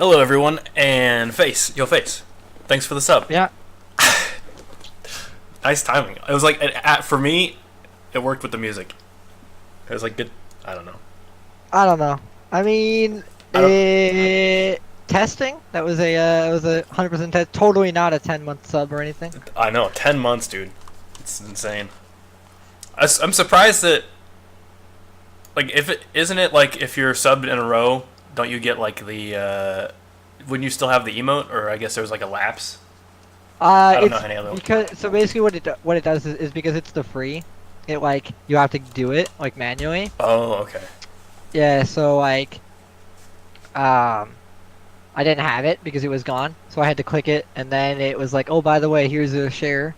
Hello, everyone, and Face. Thanks for the sub. Yeah, Nice timing. It was like for me, it worked with the music. It was like good. I don't know. I don't know. I mean, I don't. testing. That was a 100% test. Totally not a 10-month sub or anything. I know. 10 months, dude. It's insane. I'm surprised that like if it isn't it like if you're subbed in a row, don't you get like the wouldn't you still have the emote, or I guess there was like a lapse. I don't know It's any other. because so basically what it does is because it's the free. It like you have to do it like manually. Oh, okay. Yeah, so like I didn't have it because it was gone, so I had to click it, and then it was like, oh, by the way, here's a share.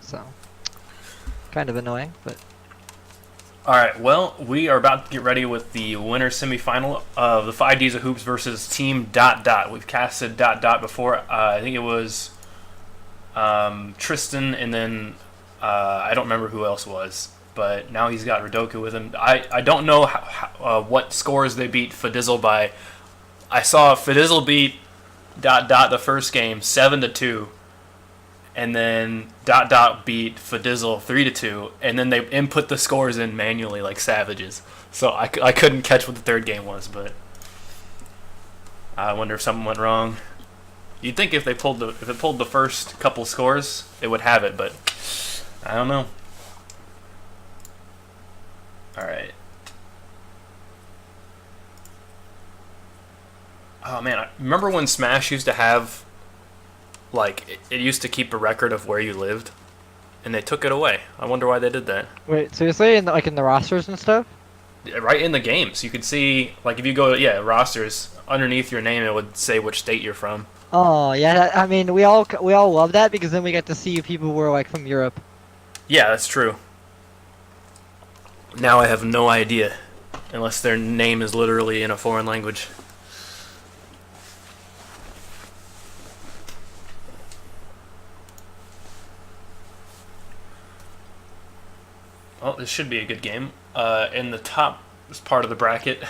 So kind of annoying, but. All right, well, we are about to get ready with the winner semifinal of the 5Ds of Hoops versus Team Dot Dot. We've casted Dot Dot before. I think it was Tristan, and then I don't remember who else was. But now he's got Radoku with him. I don't know what scores they beat Fadizzle by. I saw Fadizzle beat Dot Dot the first game 7-2. And then Dot Dot beat Fadizzle 3-2, and then they input the scores in manually like savages. So I couldn't catch what the third game was, but I wonder if something went wrong. You'd think if it pulled the first couple scores, it would have it, but I don't know. All right. Oh man, remember when Smash used to have like it used to keep a record of where you lived, and they took it away. I wonder why they did that. Wait, seriously? In the rosters and stuff? Right in the games, you could see like if you go rosters underneath your name, it would say which state you're from. Oh yeah, I mean we all love that because then we get to see people who are like from Europe. Yeah, that's true. Now I have no idea, unless their name is literally in a foreign language. Well, this should be a good game. In the top part of the bracket,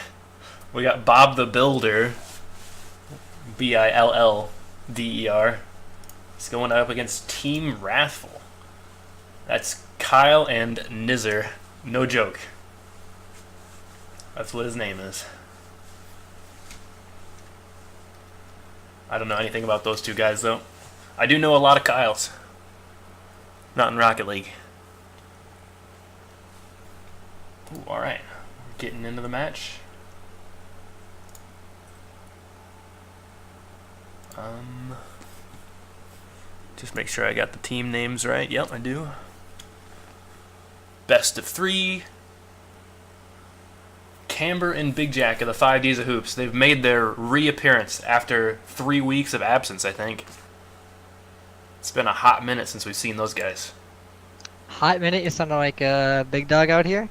we got Bob the Builder, Billder. He's going up against Team Wrathful. That's Kyle and Nizzer. No joke. That's what his name is. I don't know anything about those two guys, though. I do know a lot of Kyles. Not in Rocket League. Ooh, alright. We're getting into the match. Just make sure I got the team names right. Yep, I do. Best of 3. Camber and Big Jack of the 5Ds of Hoops. They've made their reappearance after 3 weeks of absence, I think. It's been a hot minute since we've seen those guys. Hot minute, you sound like a big dog out here.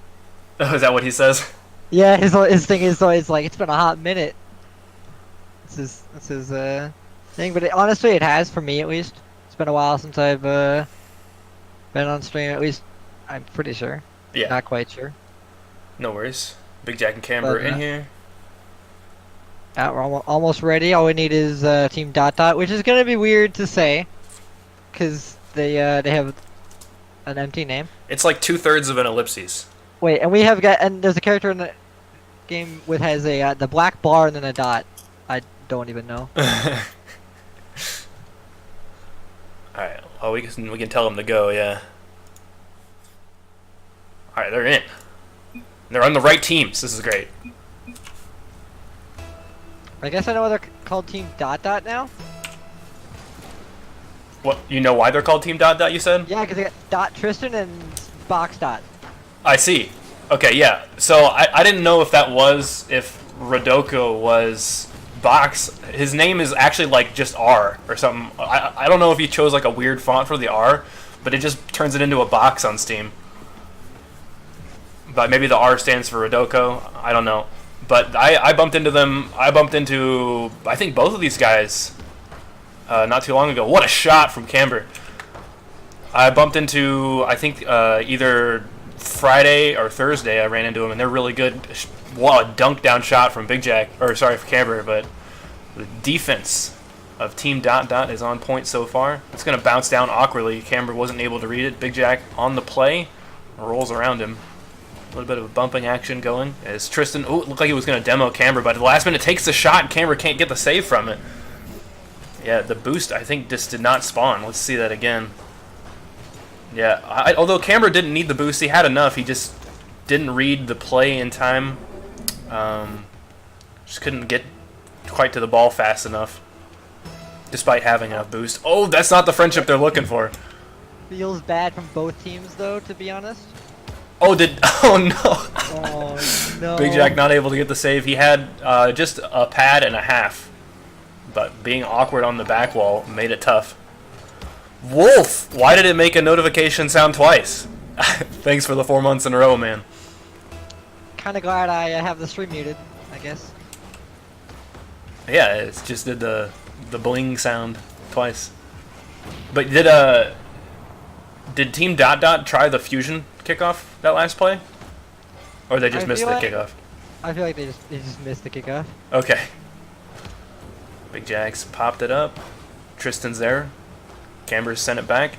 Oh, is that what he says? Yeah, his thing is always like it's been a hot minute. That's his thing, but honestly, it has for me at least. It's been a while since I've been on stream. At least I'm pretty sure. Yeah. Not quite sure. No worries. Big Jack and Camber But, in here. We're almost ready. All we need is Team Dot Dot, which is gonna be weird to say, cause they have an empty name. It's like 2/3 of an ellipses. Wait, and there's a character in the game with has a the black bar and then a dot. I don't even know. Alright, well we can tell them to go, yeah. Alright, they're in. They're on the right teams. This is great. I guess I know why they're called Team Dot Dot now. What, you know why they're called Team Dot Dot, you said? Yeah, because they got Dot Tristan and Box Dot. I see. Okay, yeah. So I didn't know if Radoko was Box. His name is actually like just R or something. I don't know if he chose like a weird font for the R, but it just turns it into a box on Steam. But maybe the R stands for Radoko. I don't know. But I bumped into them. I think both of these guys not too long ago. What a shot from Camber. I bumped into, I think, either Friday or Thursday. I ran into them, and they're really good. Wow, a dunk down shot from Big Jack. Or, sorry, for Camber, but The defense of Team Dot Dot is on point so far. It's going to bounce down awkwardly. Camber wasn't able to read it. Big Jack on the play. Rolls around him. A little bit of a bumping action going as Tristan, oh, it looked like he was going to demo Camber, but at the last minute takes the shot and Camber can't get the save from it. Yeah, the boost, I think, just did not spawn. Let's see that again. Yeah, although Camber didn't need the boost, he had enough. He just didn't read the play in time. Just couldn't get quite to the ball fast enough, despite having enough boost. Oh, that's not the friendship they're looking for. Feels bad from both teams, though, to be honest. Oh, oh no. Oh, no. Big Jack not able to get the save. He had just a pad and a half, but being awkward on the back wall made it tough. Wolf! Why did it make a notification sound twice? Thanks for the 4 months in a row, man. Kinda glad I have the stream muted, I guess. Yeah, it just did the bling sound twice. But did Team Dot Dot try the fusion kickoff that last play? Or they just missed the kickoff? I feel like they just missed the kickoff. Okay. Big Jack's popped it up. Tristan's there. Camber's sent it back.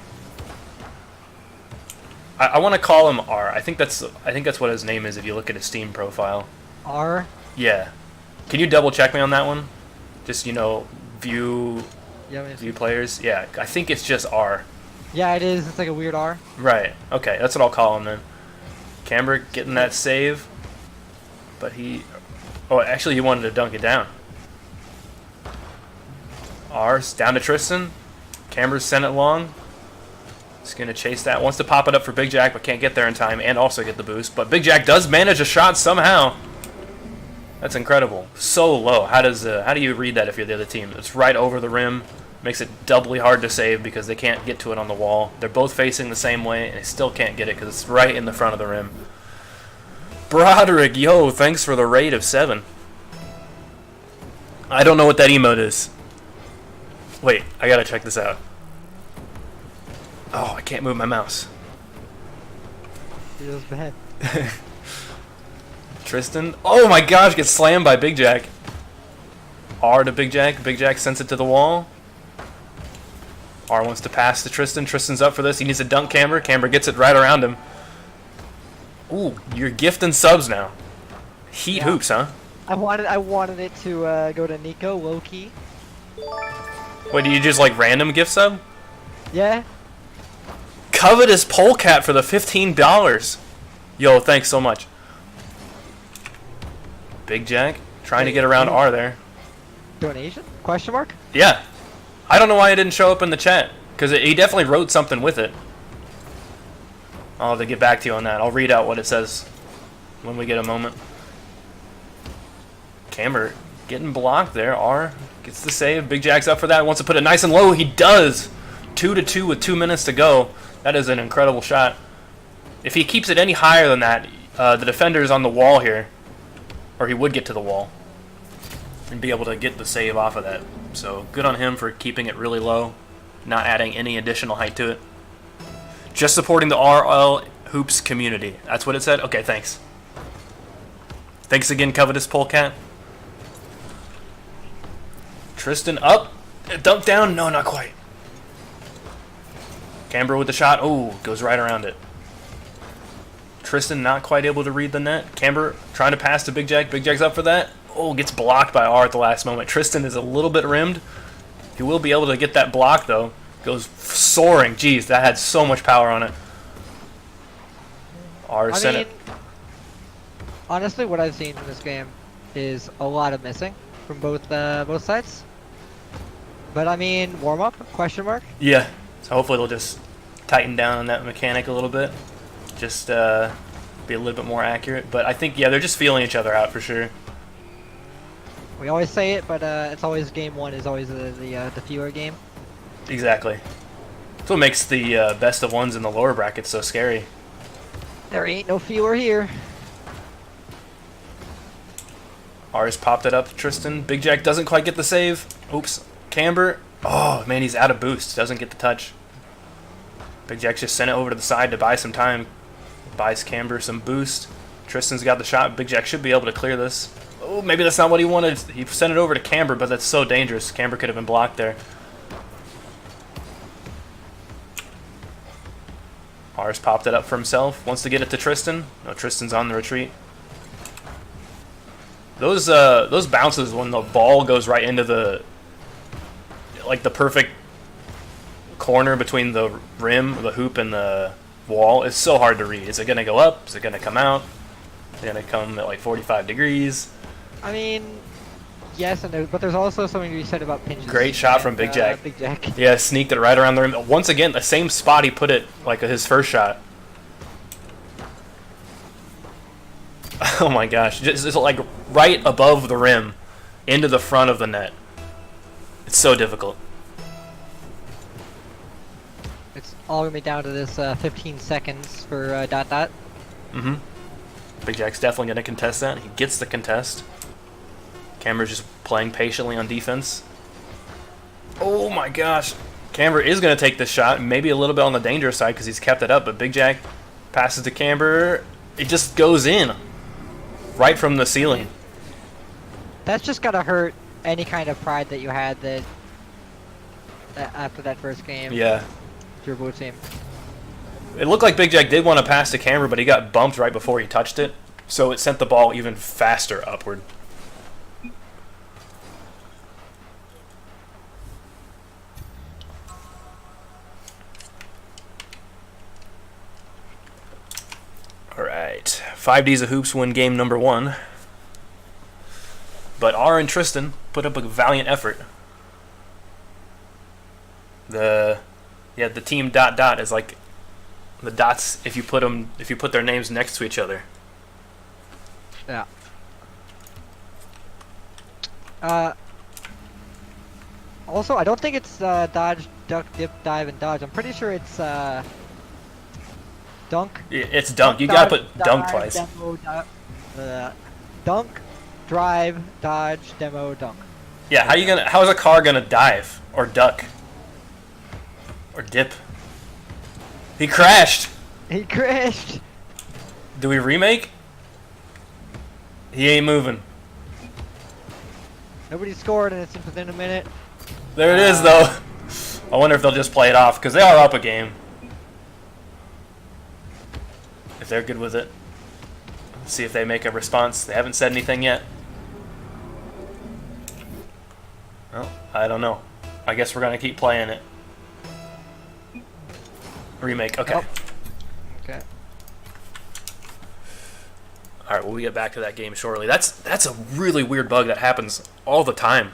I want to call him R. I think that's what his name is if you look at his Steam profile. R? Yeah. Can you double check me on that one? Just, view players. Yeah, I think it's just R. Yeah, it is. It's like a weird R. Right. Okay, that's what I'll call him then. Camber getting that save, but actually he wanted to dunk it down. R's down to Tristan. Camber's sent it long. He's going to chase that. Wants to pop it up for Big Jack, but can't get there in time and also get the boost. But Big Jack does manage a shot somehow. That's incredible. So low. How do you read that if you're the other team? It's right over the rim. Makes it doubly hard to save because they can't get to it on the wall. They're both facing the same way, and they still can't get it because it's right in the front of the rim. Broderick, yo, thanks for the raid of 7. I don't know what that emote is. Wait, I gotta check this out. Oh, I can't move my mouse. Feels bad. Tristan, oh my gosh, gets slammed by Big Jack. R to Big Jack. Big Jack sends it to the wall. R wants to pass to Tristan. Tristan's up for this. He needs to dunk Camber. Camber gets it right around him. Ooh, you're gifting subs now. Heat hoops, huh? I wanted it to go to Nico, low key. Wait, do you just like random gift sub? Yeah. Covetous Polecat for the $15. Yo, thanks so much. Big Jack trying to get around R there. Donation? Question mark? Yeah. I don't know why it didn't show up in the chat, because he definitely wrote something with it. I'll have to get back to you on that. I'll read out what it says when we get a moment. Camber getting blocked there. R gets the save. Big Jack's up for that. Wants to put it nice and low. He does. 2-2 with 2 minutes to go. That is an incredible shot. If he keeps it any higher than that, the defender's on the wall here. Or he would get to the wall and be able to get the save off of that. So good on him for keeping it really low, not adding any additional height to it. Just supporting the RL Hoops community. That's what it said? Okay, thanks. Thanks again, Covetous Polecat. Tristan up. Dunk down. No, not quite. Camber with the shot. Oh, goes right around it. Tristan not quite able to read the net. Camber trying to pass to Big Jack. Big Jack's up for that. Oh, gets blocked by R at the last moment. Tristan is a little bit rimmed. He will be able to get that block, though. Goes soaring. Jeez, that had so much power on it. R sent it. Honestly, what I've seen from this game is a lot of missing from both sides. But I mean, warm up? Question mark? Yeah. So hopefully they'll just tighten down on that mechanic a little bit. Just be a little bit more accurate. But I think, yeah, they're just feeling each other out for sure. We always say it, but it's always game one is always the fewer game. Exactly. That's what makes the best of ones in the lower brackets so scary. There ain't no fewer here. R's popped it up to Tristan. Big Jack doesn't quite get the save. Oops. Camber. Oh, man, he's out of boost. Doesn't get the touch. Big Jack just sent it over to the side to buy some time. Buys Camber some boost. Tristan's got the shot. Big Jack should be able to clear this. Oh, maybe that's not what he wanted. He sent it over to Camber, but that's so dangerous. Camber could have been blocked there. R's popped it up for himself. Wants to get it to Tristan. No, Tristan's on the retreat. Those bounces when the ball goes right into the perfect corner between the rim, the hoop, and the wall is so hard to read. Is it going to go up? Is it going to come out? Is it going to come at like 45 degrees? I mean, yes and no, but there's also something to be said about pinches. Great shot from Big Jack. Big Jack. Yeah, sneaked it right around the rim. Once again, the same spot he put it like his first shot. Oh my gosh, just like right above the rim, into the front of the net. It's so difficult. It's all gonna be down to this 15 seconds for dot dot. Mm-hmm. Big Jack's definitely gonna contest that. He gets the contest. Camber's just playing patiently on defense. Oh my gosh. Camber is going to take this shot, maybe a little bit on the dangerous side because he's kept it up, but Big Jack passes to Camber. It just goes in right from the ceiling. That's just gotta hurt any kind of pride that you had that after that first game. Yeah. Your blue team. It looked like Big Jack did want to pass to Camber, but he got bumped right before he touched it, so it sent the ball even faster upward. Alright, 5Ds of Hoops win game number 1. But R and Tristan put up a valiant effort. The team dot dot is like the dots if you put their names next to each other. Yeah. Also, I don't think it's dodge, duck, dip, dive, and dodge. I'm pretty sure it's dunk. Yeah, it's dunk. You gotta put dunk dive, twice. Demo, dunk, drive, dodge, demo, dunk. Yeah, how is a car gonna dive or duck or dip? He crashed. He crashed. Do we remake? He ain't moving. Nobody scored, and it's within a minute. There it is, though. I wonder if they'll just play it off because they are up a game. If they're good with it, let's see if they make a response. They haven't said anything yet. Well, I don't know. I guess we're gonna keep playing it. Remake. Okay. Oh. Okay. All right. Well, we get back to that game shortly. That's a really weird bug that happens all the time.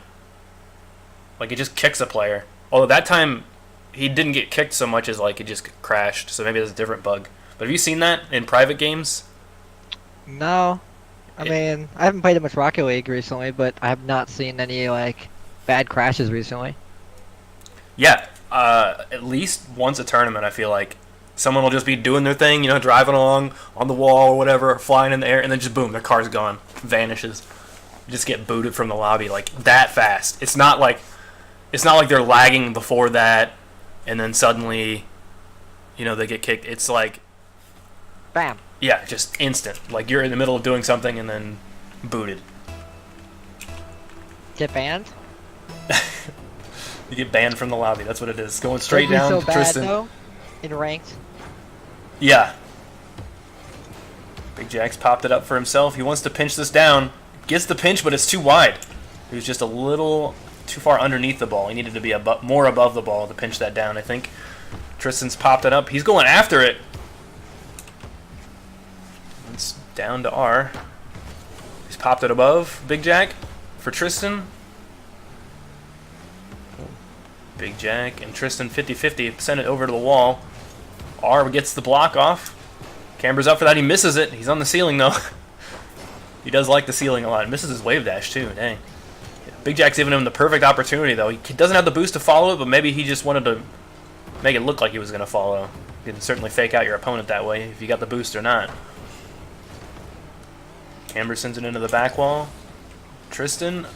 Like it just kicks a player. Although that time he didn't get kicked so much as like it just crashed. So maybe it's a different bug. But have you seen that in private games? No. I mean, I haven't played that much Rocket League recently, but I have not seen any like bad crashes recently. Yeah. At least once a tournament, I feel like someone will just be doing their thing, you know, driving along on the wall or whatever, or flying in the air, and then just boom, their car's gone, vanishes. You just get booted from the lobby like that fast. It's not like they're lagging before that, and then suddenly, you know, they get kicked. It's like, Bam. yeah, just instant. Like you're in the middle of doing something and then booted. Get banned? You get banned from the lobby. That's what it is. Going straight Would it be down so to bad, Tristan. though, in ranked. Yeah. Big Jack's popped it up for himself. He wants to pinch this down. Gets the pinch, but it's too wide. He was just a little too far underneath the ball. He needed to be more above the ball to pinch that down, I think. Tristan's popped it up. He's going after it. It's down to R. He's popped it above Big Jack for Tristan. Big Jack and Tristan 50-50 send it over to the wall. R gets the block off. Camber's up for that. He misses it. He's on the ceiling, though. He does like the ceiling a lot. Misses his wave dash, too. Dang. Big Jack's giving him the perfect opportunity, though. He doesn't have the boost to follow it, but maybe he just wanted to make it look like he was going to follow. You can certainly fake out your opponent that way if you got the boost or not. Camber sends it into the back wall. Tristan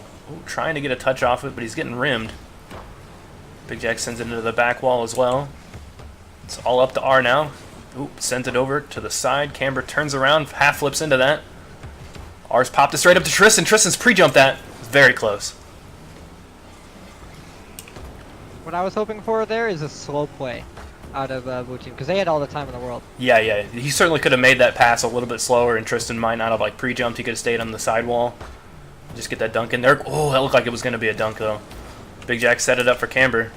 trying to get a touch off it, but he's getting rimmed. Big Jack sends it into the back wall as well. It's all up to R now. Sends it over to the side. Camber turns around, half flips into that. R's popped it straight up to Tristan. Tristan's pre-jumped that. Very close. What I was hoping for there is a slow play out of Blue Team, because they had all the time in the world. Yeah. He certainly could have made that pass a little bit slower, and Tristan might not have like pre-jumped. He could have stayed on the sidewall. Just get that dunk in there. Oh, that looked like it was going to be a dunk, though. Big Jack set it up for Camber.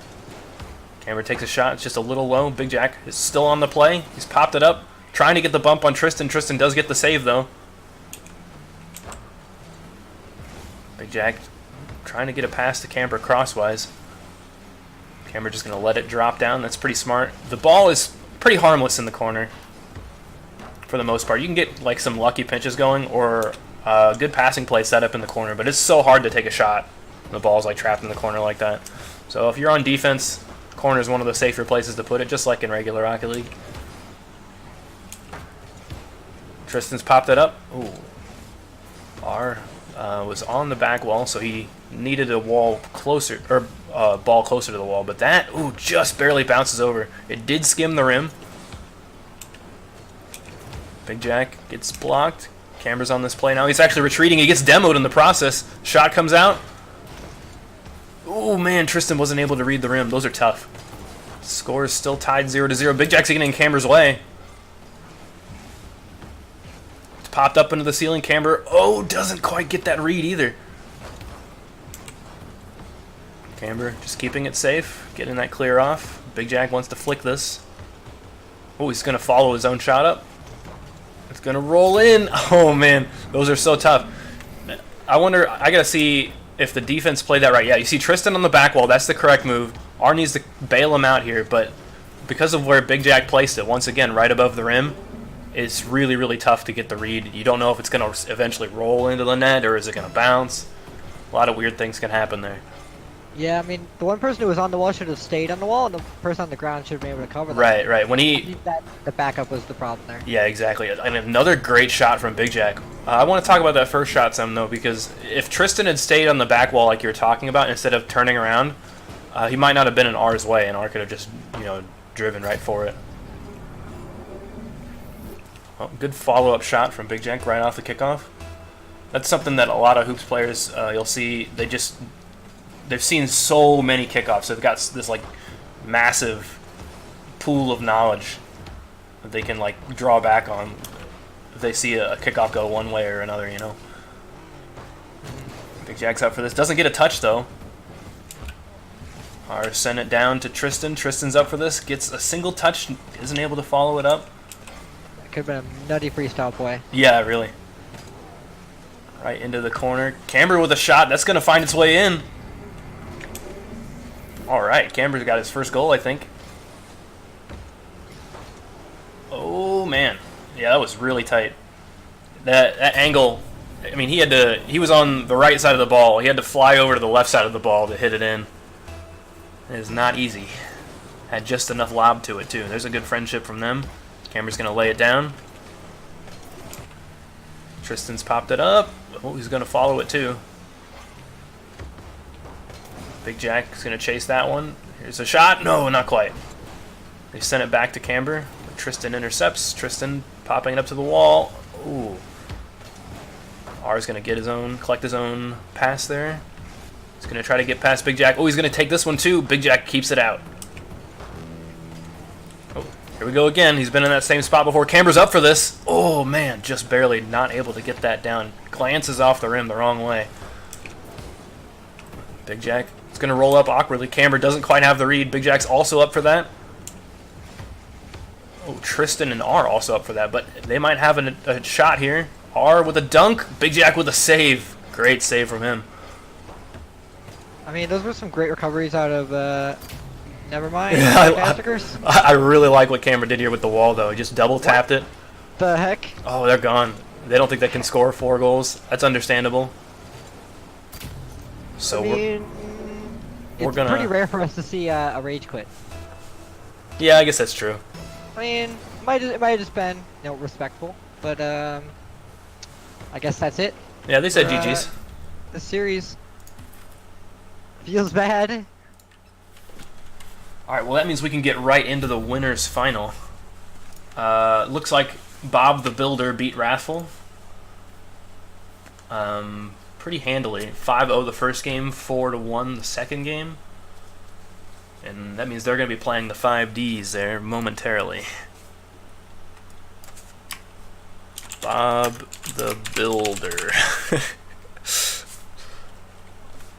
Camber takes a shot. It's just a little low. Big Jack is still on the play. He's popped it up. Trying to get the bump on Tristan. Tristan does get the save, though. Big Jack trying to get a pass to Camber crosswise. Camber just going to let it drop down. That's pretty smart. The ball is pretty harmless in the corner for the most part. You can get like some lucky pinches going or a good passing play set up in the corner, but it's so hard to take a shot when the ball's like trapped in the corner like that. So if you're on defense, corner is one of the safer places to put it, just like in regular Rocket League. Tristan's popped it up. Ooh. R was on the back wall, so he needed a wall closer, or ball closer to the wall, but that, just barely bounces over. It did skim the rim. Big Jack gets blocked. Camber's on this play now. He's actually retreating. He gets demoed in the process. Shot comes out. Oh man, Tristan wasn't able to read the rim. Those are tough. Score is still tied 0-0. Big Jack's getting in Camber's way. It's popped up into the ceiling. Camber, doesn't quite get that read either. Camber just keeping it safe, getting that clear off. Big Jack wants to flick this. Oh, he's going to follow his own shot up. It's going to roll in. Oh, man. Those are so tough. I wonder, I got to see if the defense played that right. Yeah, you see Tristan on the back wall. That's the correct move. R needs to bail him out here, but because of where Big Jack placed it, once again, right above the rim, it's really, really tough to get the read. You don't know if it's going to eventually roll into the net or is it going to bounce. A lot of weird things can happen there. Yeah, I mean, the one person who was on the wall should have stayed on the wall, and the person on the ground should have been able to cover that. Right. When I think that the backup was the problem there. Yeah, exactly. And another great shot from Big Jack. I want to talk about that first shot some, though, because if Tristan had stayed on the back wall like you were talking about, instead of turning around, he might not have been in R's way, and R could have just, driven right for it. Well, good follow-up shot from Big Jack right off the kickoff. That's something that a lot of hoops players, you'll see, they've seen so many kickoffs. They've got this like massive pool of knowledge that they can like draw back on if they see a kickoff go one way or another, Big Jack's up for this. Doesn't get a touch though. R send it down to Tristan. Tristan's up for this. Gets a single touch. Isn't able to follow it up. That could have been a nutty freestyle play. Yeah, really. Right into the corner. Camber with a shot. That's going to find its way in. All right, Camber's got his first goal, I think. Oh man, yeah, that was really tight. That angle. I mean, he was on the right side of the ball. He had to fly over to the left side of the ball to hit it in. It is not easy. Had just enough lob to it too. There's a good friendship from them. Camber's gonna lay it down. Tristan's popped it up. Oh, he's gonna follow it too. Big Jack's going to chase that one. Here's a shot. No, not quite. They sent it back to Camber. Tristan intercepts. Tristan popping it up to the wall. Ooh. R's going to collect his own pass there. He's going to try to get past Big Jack. Oh, he's going to take this one too. Big Jack keeps it out. Oh, here we go again. He's been in that same spot before. Camber's up for this. Oh, man, just barely not able to get that down. Glances off the rim the wrong way. Big Jack. It's going to roll up awkwardly. Camber doesn't quite have the read. Big Jack's also up for that. Oh, Tristan and R also up for that, but they might have a shot here. R with a dunk. Big Jack with a save. Great save from him. I mean, those were some great recoveries out of, never mind. Yeah, I really like what Camber did here with the wall, though. He just double tapped it. The heck? Oh, they're gone. They don't think they can score 4 goals. That's understandable. So it's pretty rare for us to see a rage quit. Yeah, I guess that's true. I mean, it might have just been, respectful, but I guess that's it. Yeah, they said GG's. The series feels bad. All right, well that means we can get right into the winners final. Looks like Bob the Builder beat Wrathful. pretty handily. 5-0 the first game, 4-1 the second game. And that means they're going to be playing the 5Ds there momentarily. Bob the Builder.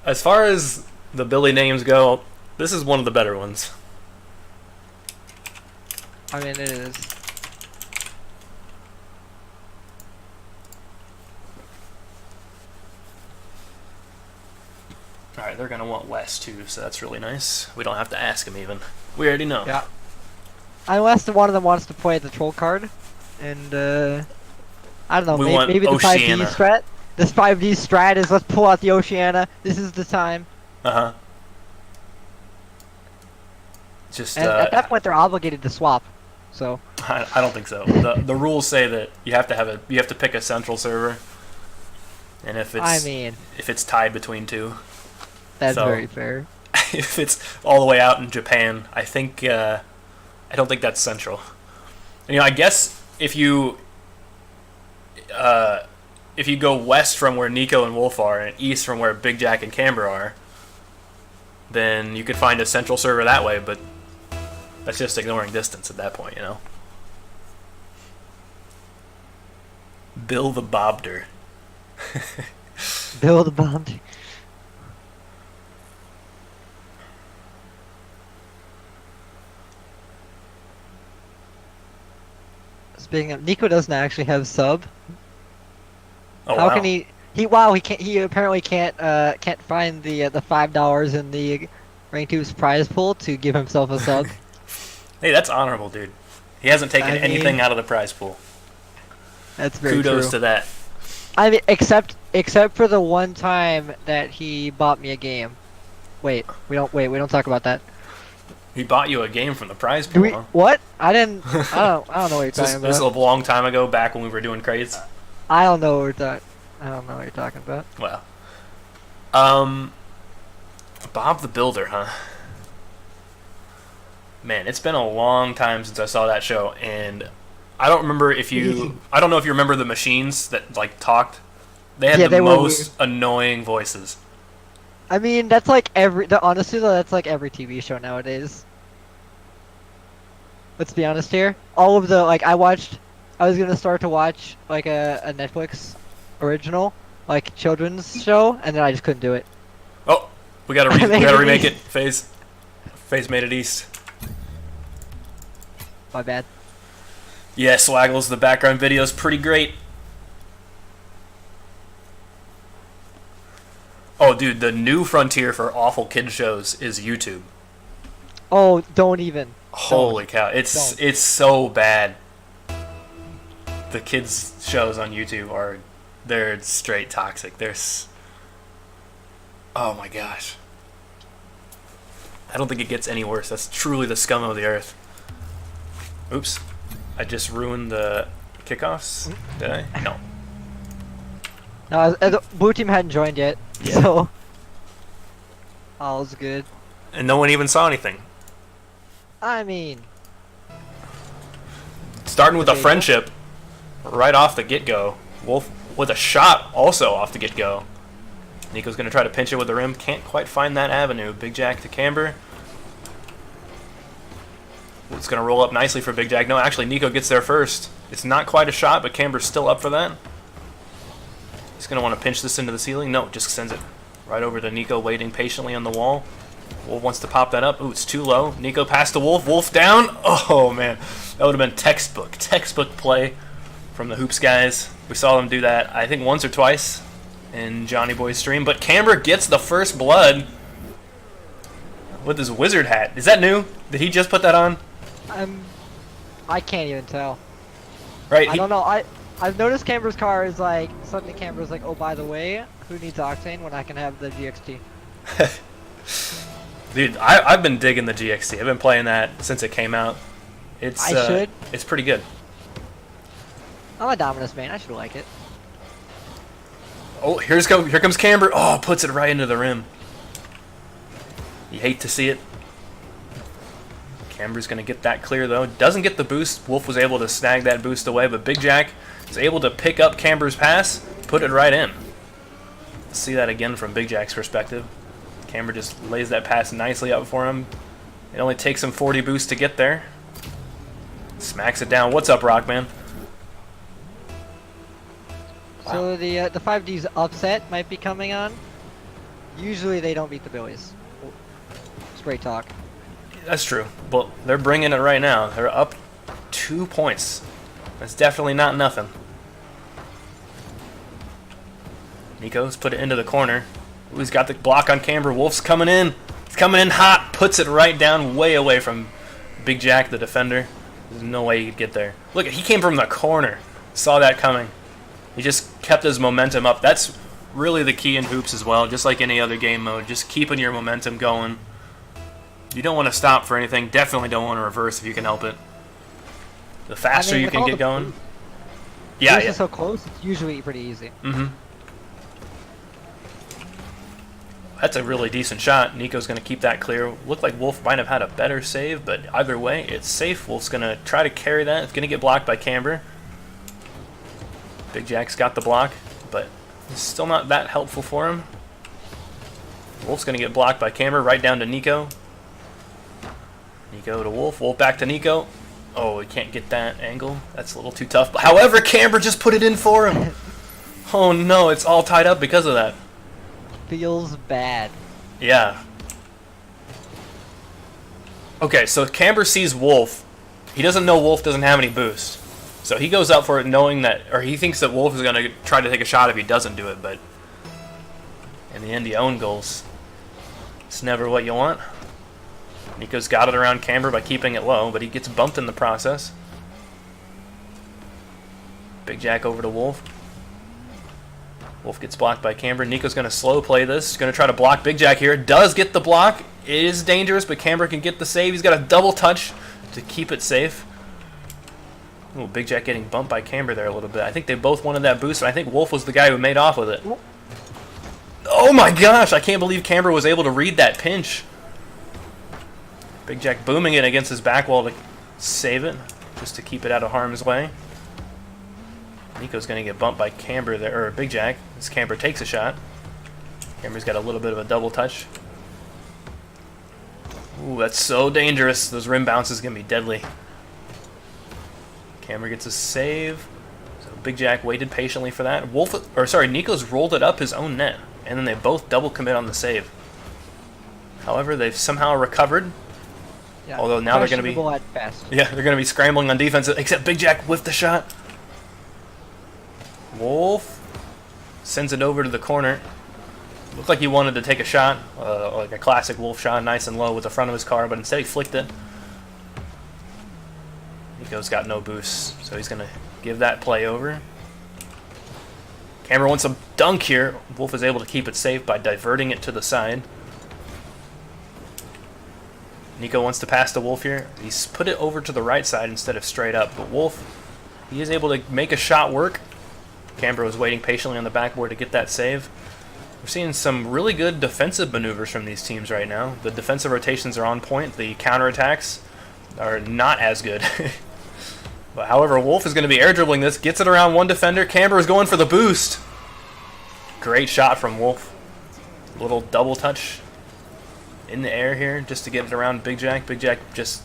As far as the Billy names go, this is one of the better ones. I mean, it is. Alright, they're going to want Wes too, so that's really nice. We don't have to ask him even. We already know. Yeah. Unless one of them wants to play the troll card, and I don't know, We want maybe the 5D Oceania. strat. This 5D strat is let's pull out the Oceania. This is the time. Uh-huh. Just, And at that point, they're obligated to swap. So I don't think so. The rules say that you have to pick a central server, and if it's tied between two, that's So- very fair. if it's all the way out in Japan, I don't think that's central. And, I guess if you go west from where Nico and Wolf are and east from where Big Jack and Camber are, then you could find a central server that way, but that's just ignoring distance at that point, Bill the Bobder. Build a bounty. Speaking of, Nico doesn't actually have sub. Oh, How wow. can he? He can't. He apparently can't find the $5 in the Rank 2's prize pool to give himself a sub. Hey, that's honorable, dude. He hasn't taken I mean, anything out of the prize pool. That's very Kudos true. to that. I mean, except for the one time that he bought me a game. Wait, we don't talk about that. He bought you a game from the prize Do pool, we? huh? What? I don't know what you're This talking was a about. long time ago, back when we were doing crates. I don't know what you're talking about. Well, Bob the Builder, huh? Man, it's been a long time since I saw that show, and I don't remember if you. I don't know if you remember the machines that talked. They had Yeah, the they were most annoying voices. I mean, that's like honestly though, that's like every TV show nowadays. Let's be honest here. All of the I was gonna start to watch like a Netflix original, like children's show, and then I just couldn't do it. Oh, we gotta remake it. Phase made it east. My bad. Yeah, Swaggles, the background video is pretty great. Oh, dude, the new frontier for awful kid shows is YouTube. Oh, don't even. Holy cow, it's so bad. The kids shows on YouTube they're straight toxic. Oh my gosh. I don't think it gets any worse. That's truly the scum of the earth. Oops. I just ruined the kickoffs. Did I? No. No, the blue team hadn't joined yet, Yeah. so all's good. And no one even saw anything. I mean, Starting with a Okay, friendship right off the get-go. Wolf with a shot also off the get-go. Nico's going to try to pinch it with the rim. Can't quite find that avenue. Big Jack to Camber. It's going to roll up nicely for Big Jack. No, actually, Nico gets there first. It's not quite a shot, but Camber's still up for that. He's going to want to pinch this into the ceiling. No, just sends it right over to Nico, waiting patiently on the wall. Wolf wants to pop that up. Ooh, it's too low. Nico passed to Wolf. Wolf down. Oh, man. That would have been textbook play from the Hoops guys. We saw them do that, I think, once or twice in Johnny Boy's stream. But Camber gets the first blood with his wizard hat. Is that new? Did he just put that on? I can't even tell. Right. I don't know. I've noticed Camber's car is suddenly Camber's like, oh, by the way, who needs Octane when I can have the GXT? Dude, I've been digging the GXT. I've been playing that since it came out. It's It's pretty good. I'm a Dominus main. I should like it. Oh, here comes Camber. Oh, puts it right into the rim. You hate to see it. Camber's going to get that clear, though. Doesn't get the boost. Wolf was able to snag that boost away, but Big Jack is able to pick up Camber's pass, put it right in. see that again from Big Jack's perspective. Camber just lays that pass nicely up for him. It only takes him 40 boosts to get there. Smacks it down. What's up, Rockman? So the 5D's upset might be coming on. Usually they don't beat the Billies. Straight talk. That's true. But they're bringing it right now. They're up 2 points. That's definitely not nothing. Nico's put it into the corner. Ooh, he's got the block on Camber. Wolf's coming in. He's coming in hot. Puts it right down, way away from Big Jack, the defender. There's no way he could get there. Look, he came from the corner. Saw that coming. He just kept his momentum up. That's really the key in hoops as well, just like any other game mode. Just keeping your momentum going. You don't want to stop for anything. Definitely don't want to reverse if you can help it. The faster you can get going. Yeah, It's so close, it's usually pretty easy. Mm-hmm. That's a really decent shot. Nico's going to keep that clear. Looked like Wolf might have had a better save, but either way, it's safe. Wolf's going to try to carry that. It's going to get blocked by Camber. Big Jack's got the block, but it's still not that helpful for him. Wolf's going to get blocked by Camber right down to Nico. Nico to Wolf. Wolf back to Nico. Oh, he can't get that angle. That's a little too tough. However, Camber just put it in for him. Oh no, it's all tied up because of that. Feels bad. Yeah. Okay, so Camber sees Wolf. He doesn't know Wolf doesn't have any boost. So he goes up for it knowing that, or he thinks that Wolf is going to try to take a shot if he doesn't do it, but in the end, he own goals. It's never what you want. Nico's got it around Camber by keeping it low, but he gets bumped in the process. Big Jack over to Wolf. Wolf gets blocked by Camber. Nico's going to slow play this. He's going to try to block Big Jack here. Does get the block. It is dangerous, but Camber can get the save. He's got a double touch to keep it safe. Ooh, Big Jack getting bumped by Camber there a little bit. I think they both wanted that boost, and I think Wolf was the guy who made off with it. Oh my gosh, I can't believe Camber was able to read that pinch. Big Jack booming it against his back wall to save it, just to keep it out of harm's way. Nico's going to get bumped by Camber there, or Big Jack, as Camber takes a shot. Camber's got a little bit of a double touch. Ooh, that's so dangerous. Those rim bounces going to be deadly. Camber gets a save. So Big Jack waited patiently for that. Nico's rolled it up his own net, and then they both double commit on the save. However, they've somehow recovered. Yeah, although now they're going to be at best. Yeah, they're going to be scrambling on defense. Except Big Jack whiffed the shot. Wolf sends it over to the corner. Looked like he wanted to take a shot, like a classic Wolf shot, nice and low with the front of his car, but instead he flicked it. Nico's got no boost, so he's going to give that play over. Camber wants a dunk here. Wolf is able to keep it safe by diverting it to the side. Nico wants to pass to Wolf here. He's put it over to the right side instead of straight up, but Wolf, he is able to make a shot work. Camber was waiting patiently on the backboard to get that save. We're seeing some really good defensive maneuvers from these teams right now. The defensive rotations are on point. The counterattacks are not as good. But however, Wolf is going to be air dribbling this. Gets it around one defender. Camber is going for the boost. Great shot from Wolf. Little double touch in the air here just to get it around Big Jack. Big Jack just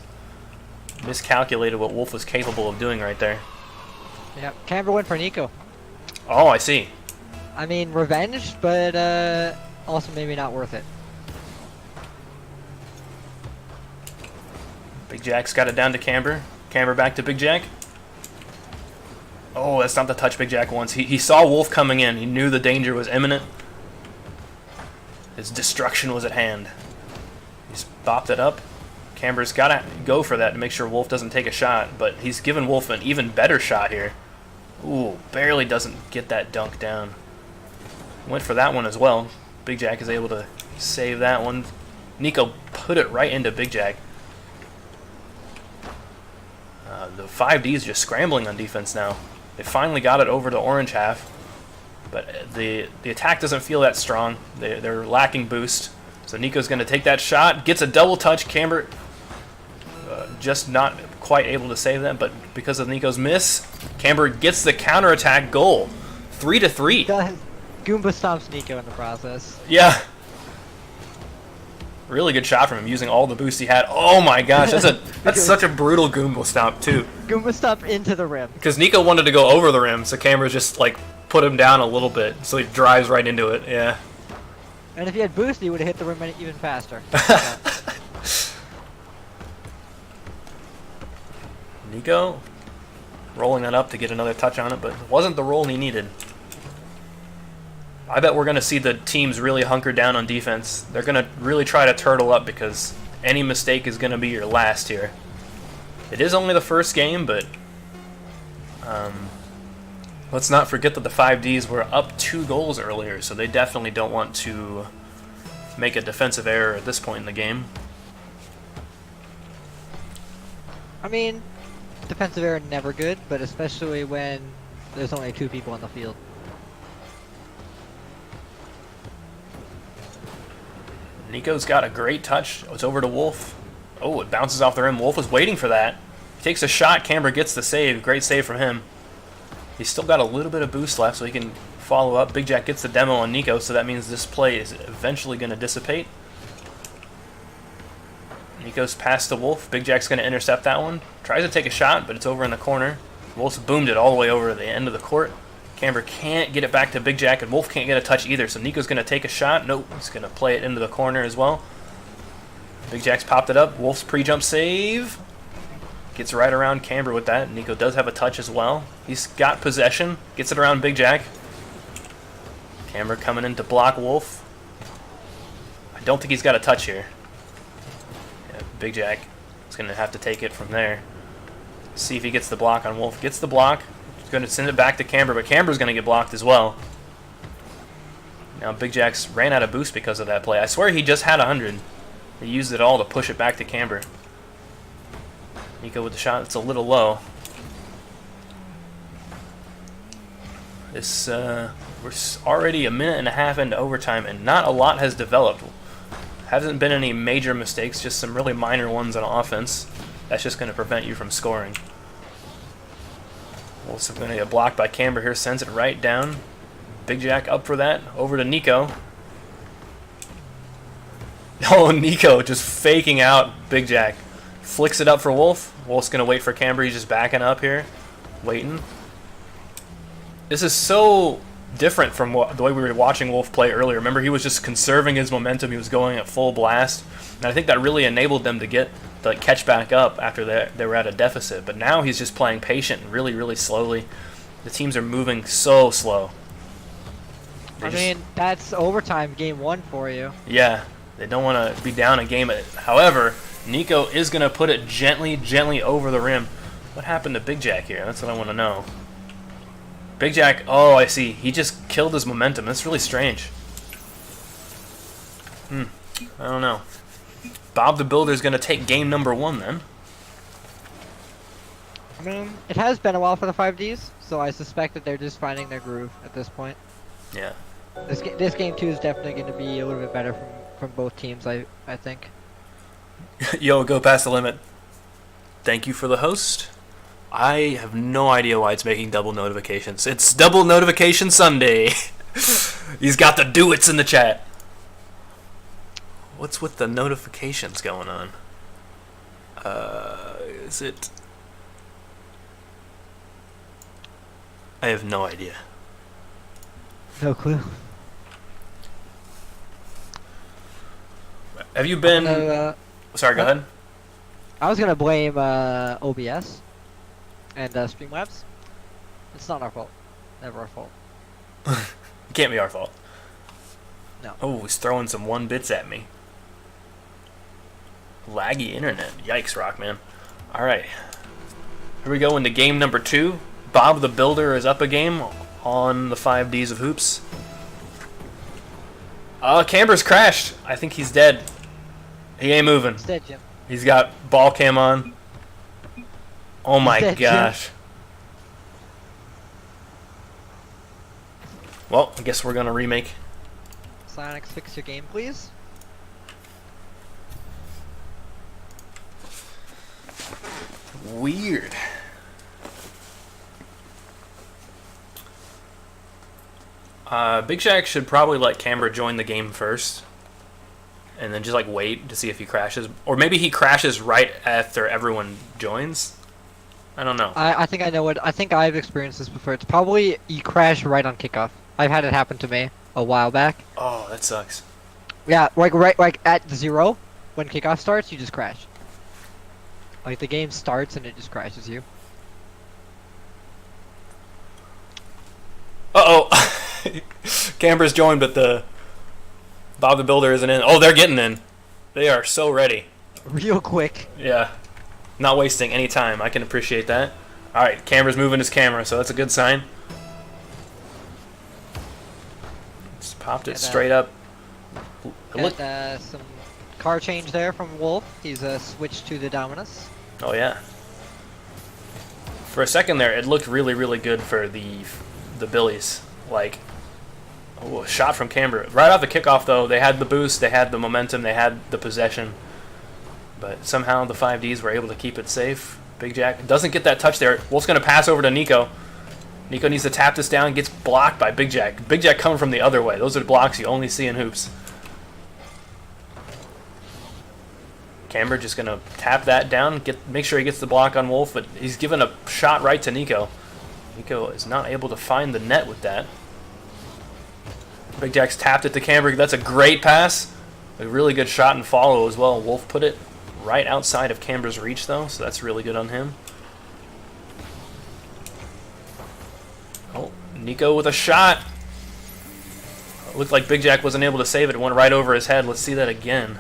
miscalculated what Wolf was capable of doing right there. Yeah, Camber went for Nico. Oh, I see. I mean, revenge, but also maybe not worth it. Big Jack's got it down to Camber. Camber back to Big Jack. Oh, that's not the touch Big Jack wants. He saw Wolf coming in. He knew the danger was imminent. His destruction was at hand. He's bopped it up. Camber's got to go for that to make sure Wolf doesn't take a shot, but he's given Wolf an even better shot here. Ooh, barely doesn't get that dunk down. Went for that one as well. Big Jack is able to save that one. Nico put it right into Big Jack. The 5D is just scrambling on defense now. They finally got it over to orange half, but the attack doesn't feel that strong. They're lacking boost. So Nico's going to take that shot, gets a double touch. Camber just not quite able to save that, but because of Nico's miss, Camber gets the counterattack goal. 3-3. Goomba stomps Nico in the process. Yeah. Really good shot from him, using all the boost he had. Oh my gosh, that's such a brutal Goomba stomp too. Goomba stomp into the rim. Because Nico wanted to go over the rim, so Camera just like put him down a little bit, so he drives right into it. Yeah. And if he had boost, he would have hit the rim even faster. Nico rolling that up to get another touch on it, but it wasn't the roll he needed. I bet we're going to see the teams really hunker down on defense. They're going to really try to turtle up because any mistake is going to be your last here. It is only the first game, but let's not forget that the 5Ds were up 2 goals earlier, so they definitely don't want to make a defensive error at this point in the game. I mean, defensive error never good, but especially when there's only 2 people on the field. Nico's got a great touch. It's over to Wolf. Oh, it bounces off the rim. Wolf was waiting for that. He takes a shot. Camber gets the save. Great save from him. He's still got a little bit of boost left, so he can follow up. Big Jack gets the demo on Nico, so that means this play is eventually going to dissipate. Nico's past the Wolf. Big Jack's going to intercept that one. Tries to take a shot, but it's over in the corner. Wolf's boomed it all the way over to the end of the court. Camber can't get it back to Big Jack, and Wolf can't get a touch either, so Nico's going to take a shot. Nope, he's going to play it into the corner as well. Big Jack's popped it up. Wolf's pre-jump save. Gets right around Camber with that. Nico does have a touch as well. He's got possession. Gets it around Big Jack. Camber coming in to block Wolf. I don't think he's got a touch here. Yeah, Big Jack is going to have to take it from there. See if he gets the block on Wolf. Gets the block. He's going to send it back to Camber, but Camber's going to get blocked as well. Now Big Jack's ran out of boost because of that play. I swear he just had 100. He used it all to push it back to Camber. Nico with the shot. It's a little low. We're already a minute and a half into overtime, and not a lot has developed. Hasn't been any major mistakes, just some really minor ones on offense. That's just going to prevent you from scoring. Wolf's going to get blocked by Camber here. Sends it right down. Big Jack up for that. Over to Nico. Oh, Nico just faking out Big Jack. Flicks it up for Wolf. Wolf's going to wait for Camber. He's just backing up here. Waiting. This is so different from the way we were watching Wolf play earlier. Remember, he was just conserving his momentum. He was going at full blast. And I think that really enabled them to get the catch back up after they were at a deficit. But now he's just playing patient and really, really slowly. The teams are moving so slow. I mean, that's overtime game 1 for you. Yeah, they don't want to be down a game. However, Nico is going to put it gently, gently over the rim. What happened to Big Jack here? That's what I want to know. Big Jack, oh, I see. He just killed his momentum. That's really strange. I don't know. Bob the Builder's going to take game number 1 then. I mean, it has been a while for the 5Ds, so I suspect that they're just finding their groove at this point. Yeah. This game 2 is definitely going to be a little bit better from both teams, I think. Yo, go past the limit. Thank you for the host. I have no idea why it's making double notifications. It's Double Notification Sunday. He's got the do-its in the chat. What's with the notifications going on? Is it... I have no idea. No clue. Have you been... Sorry, go ahead. I was going to blame OBS and Streamlabs. It's not our fault. Never our fault. It can't be our fault. No. Oh, he's throwing some 1-bits at me. Laggy internet. Yikes, Rockman. Alright. Here we go into game number 2. Bob the Builder is up a game on the 5Ds of Hoops. Camber's crashed. I think he's dead. He ain't moving. He's dead, Jim. He's got ball cam on. Oh my dead, gosh. Jim. Well, I guess we're gonna remake. Sonics, fix your game, please. Weird. Big Jack should probably let Camber join the game first, and then just like wait to see if he crashes, or maybe he crashes right after everyone joins. I don't know. I think I know what. I think I've experienced this before. It's probably you crash right on kickoff. I've had it happen to me a while back. Oh, that sucks. Yeah, like at 0, when kickoff starts, you just crash. Like the game starts and it just crashes you. Uh-oh. Camber's joined, but the Bob the Builder isn't in. Oh, they're getting in. They are so ready. Real quick. Yeah. Not wasting any time. I can appreciate that. Alright, Camber's moving his camera, so that's a good sign. Just popped it straight up. Got some car change there from Wolf. He's switched to the Dominus. Oh, yeah. For a second there, it looked really, really good for the Billies. Like, oh, a shot from Camber. Right off the kickoff, though, they had the boost, they had the momentum, they had the possession. But somehow the 5Ds were able to keep it safe. Big Jack doesn't get that touch there. Wolf's going to pass over to Nico. Nico needs to tap this down, gets blocked by Big Jack. Big Jack coming from the other way. Those are blocks you only see in hoops. Camber just going to tap that down, make sure he gets the block on Wolf, but he's given a shot right to Nico. Nico is not able to find the net with that. Big Jack's tapped it to Camber. That's a great pass. A really good shot and follow as well. Wolf put it right outside of Camber's reach, though, so that's really good on him. Oh, Nico with a shot. It looked like Big Jack wasn't able to save it. It went right over his head. Let's see that again.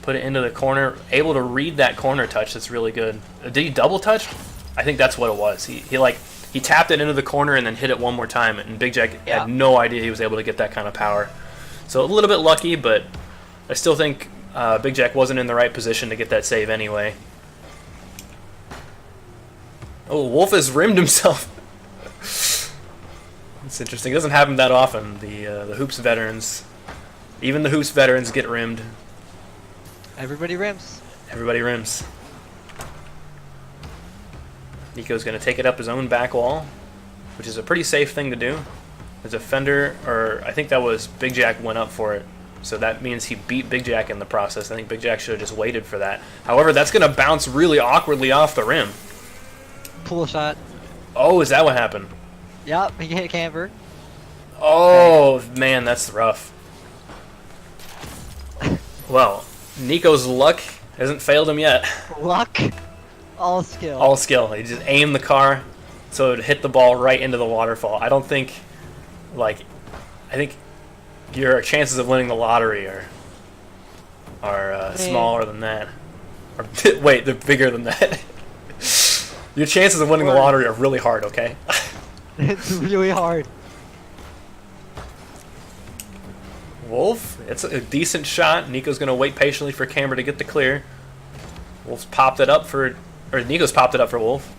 Put it into the corner. Able to read that corner touch. That's really good. Did he double touch? I think that's what it was. He tapped it into the corner and then hit it one more time, and Big Jack had no idea he was able to get that kind of power. So a little bit lucky, but I still think Big Jack wasn't in the right position to get that save anyway. Oh, Wolf has rimmed himself. It's interesting. It doesn't happen that often. The Hoops veterans, even the Hoops veterans get rimmed. Everybody rims. Everybody rims. Nico's going to take it up his own back wall, which is a pretty safe thing to do. There's a fender, or I think that was Big Jack went up for it. So that means he beat Big Jack in the process. I think Big Jack should have just waited for that. However, that's going to bounce really awkwardly off the rim. Pull shot. Oh, is that what happened? Yep, he hit Camber. Oh, man, that's rough. Well, Nico's luck hasn't failed him yet. Luck? All skill. All skill. He just aimed the car so it would hit the ball right into the waterfall. I don't think, I think your chances of winning the lottery are smaller than that. Or, wait, they're bigger than that. Your chances of winning the lottery are really hard, okay? It's really hard. Wolf, it's a decent shot. Nico's going to wait patiently for Camber to get the clear. Wolf's popped it up for... Or Nico's popped it up for Wolf.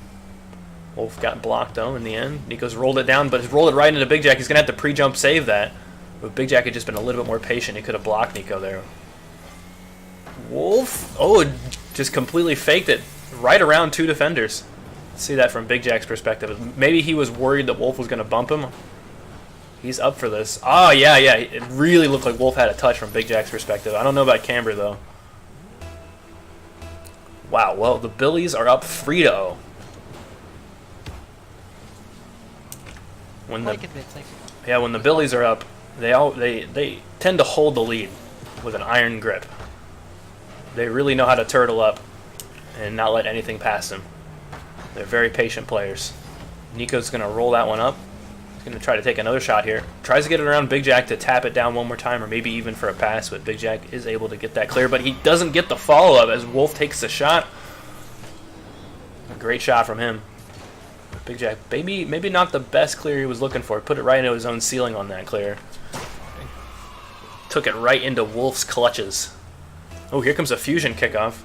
Wolf got blocked, though, in the end. Nico's rolled it down, but he's rolled it right into Big Jack. He's going to have to pre-jump save that. But Big Jack had just been a little bit more patient. He could have blocked Nico there. Wolf, oh, just completely faked it right around two defenders. See that from Big Jack's perspective. Maybe he was worried that Wolf was going to bump him. He's up for this. Oh, yeah. It really looked like Wolf had a touch from Big Jack's perspective. I don't know about Camber, though. Wow, well, the Billies are up 3-0. When the Billies are up, they tend to hold the lead with an iron grip. They really know how to turtle up and not let anything pass them. They're very patient players. Nico's going to roll that one up. He's going to try to take another shot here. Tries to get it around Big Jack to tap it down one more time, or maybe even for a pass, but Big Jack is able to get that clear, but he doesn't get the follow-up as Wolf takes the shot. A great shot from him. Big Jack, maybe not the best clear he was looking for. Put it right into his own ceiling on that clear. Took it right into Wolf's clutches. Oh, here comes a fusion kickoff.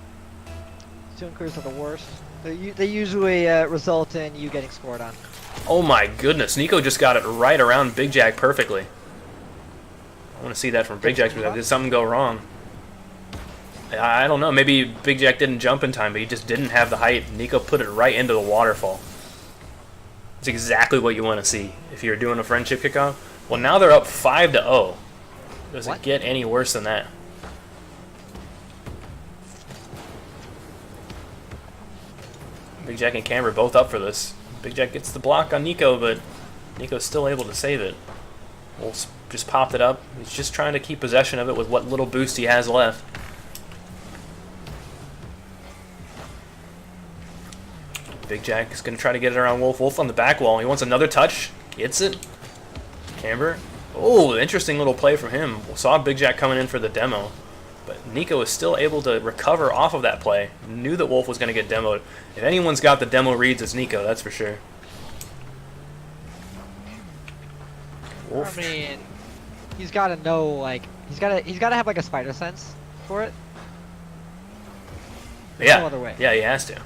Fusion clears are the worst. They usually result in you getting scored on. Oh my goodness, Nico just got it right around Big Jack perfectly. I want to see that from Big Jack's perspective. Did something go wrong? I don't know. Maybe Big Jack didn't jump in time, but he just didn't have the height. Nico put it right into the waterfall. It's exactly what you want to see if you're doing a friendship kickoff. Well, now they're up 5-0. Does What? it get any worse than that? Big Jack and Camber both up for this. Big Jack gets the block on Nico, but Nico's still able to save it. Wolf just popped it up. He's just trying to keep possession of it with what little boost he has left. Big Jack is going to try to get it around Wolf. Wolf on the back wall. He wants another touch. Gets it. Camber. Oh, interesting little play from him. Saw Big Jack coming in for the demo. But Nico is still able to recover off of that play. Knew that Wolf was going to get demoed. If anyone's got the demo reads, it's Nico, that's for sure. Wolf. I mean, he's got to know, like, he's got to have like a spider sense for it. There's Yeah. no other way. Yeah, he has to.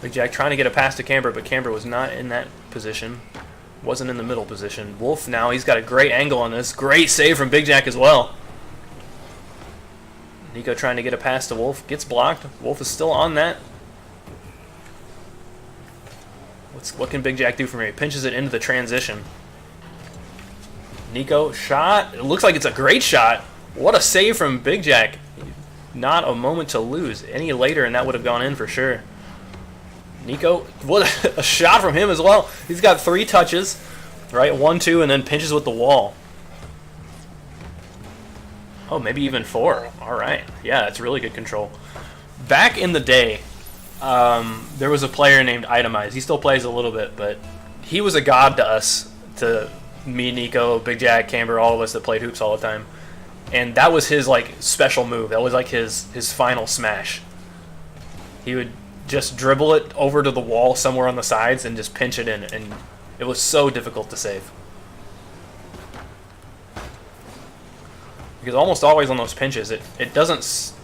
Big Jack trying to get a pass to Camber, but Camber was not in that position. Wasn't in the middle position. Wolf now, he's got a great angle on this. Great save from Big Jack as well. Nico trying to get a pass to Wolf. Gets blocked. Wolf is still on that. What can Big Jack do from here? He pinches it into the transition. Nico, shot. It looks like it's a great shot. What a save from Big Jack. Not a moment to lose. Any later and that would have gone in for sure. Nico, what a shot from him as well. He's got 3 touches, right? 1, 2, and then pinches with the wall. Oh, maybe even 4. All right. Yeah, that's really good control. Back in the day, there was a player named Itemize. He still plays a little bit, but he was a god to us, to me, Nico, Big Jack, Camber, all of us that played hoops all the time. And that was his like special move. That was like his final smash. He would just dribble it over to the wall somewhere on the sides and just pinch it in, and it was so difficult to save. Because almost always on those pinches, it doesn't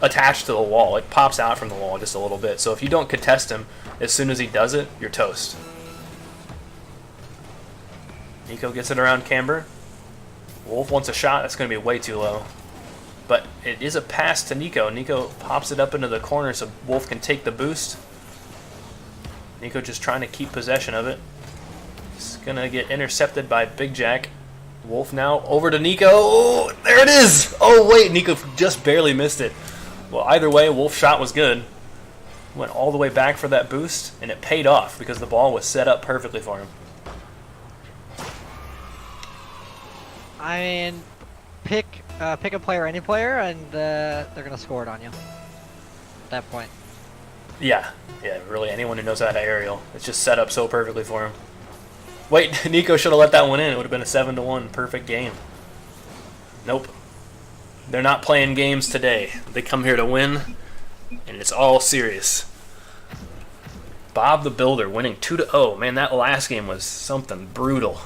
attach to the wall. It pops out from the wall just a little bit. So if you don't contest him, as soon as he does it, you're toast. Nico gets it around Camber. Wolf wants a shot. That's going to be way too low. But it is a pass to Nico. Nico pops it up into the corner so Wolf can take the boost. Nico just trying to keep possession of it. It's going to get intercepted by Big Jack. Wolf now over to Nico. Oh, there it is! Oh, wait, Nico just barely missed it. Well, either way, Wolf's shot was good. Went all the way back for that boost, and it paid off because the ball was set up perfectly for him. I mean, pick a player, any player, and they're gonna score it on you. At that point. Yeah, really, anyone who knows how to aerial. It's just set up so perfectly for him. Wait, Nico should have let that one in. It would have been a 7-1 perfect game. Nope. They're not playing games today. They come here to win, and it's all serious. Bob the Builder winning 2-0. Man, that last game was something brutal.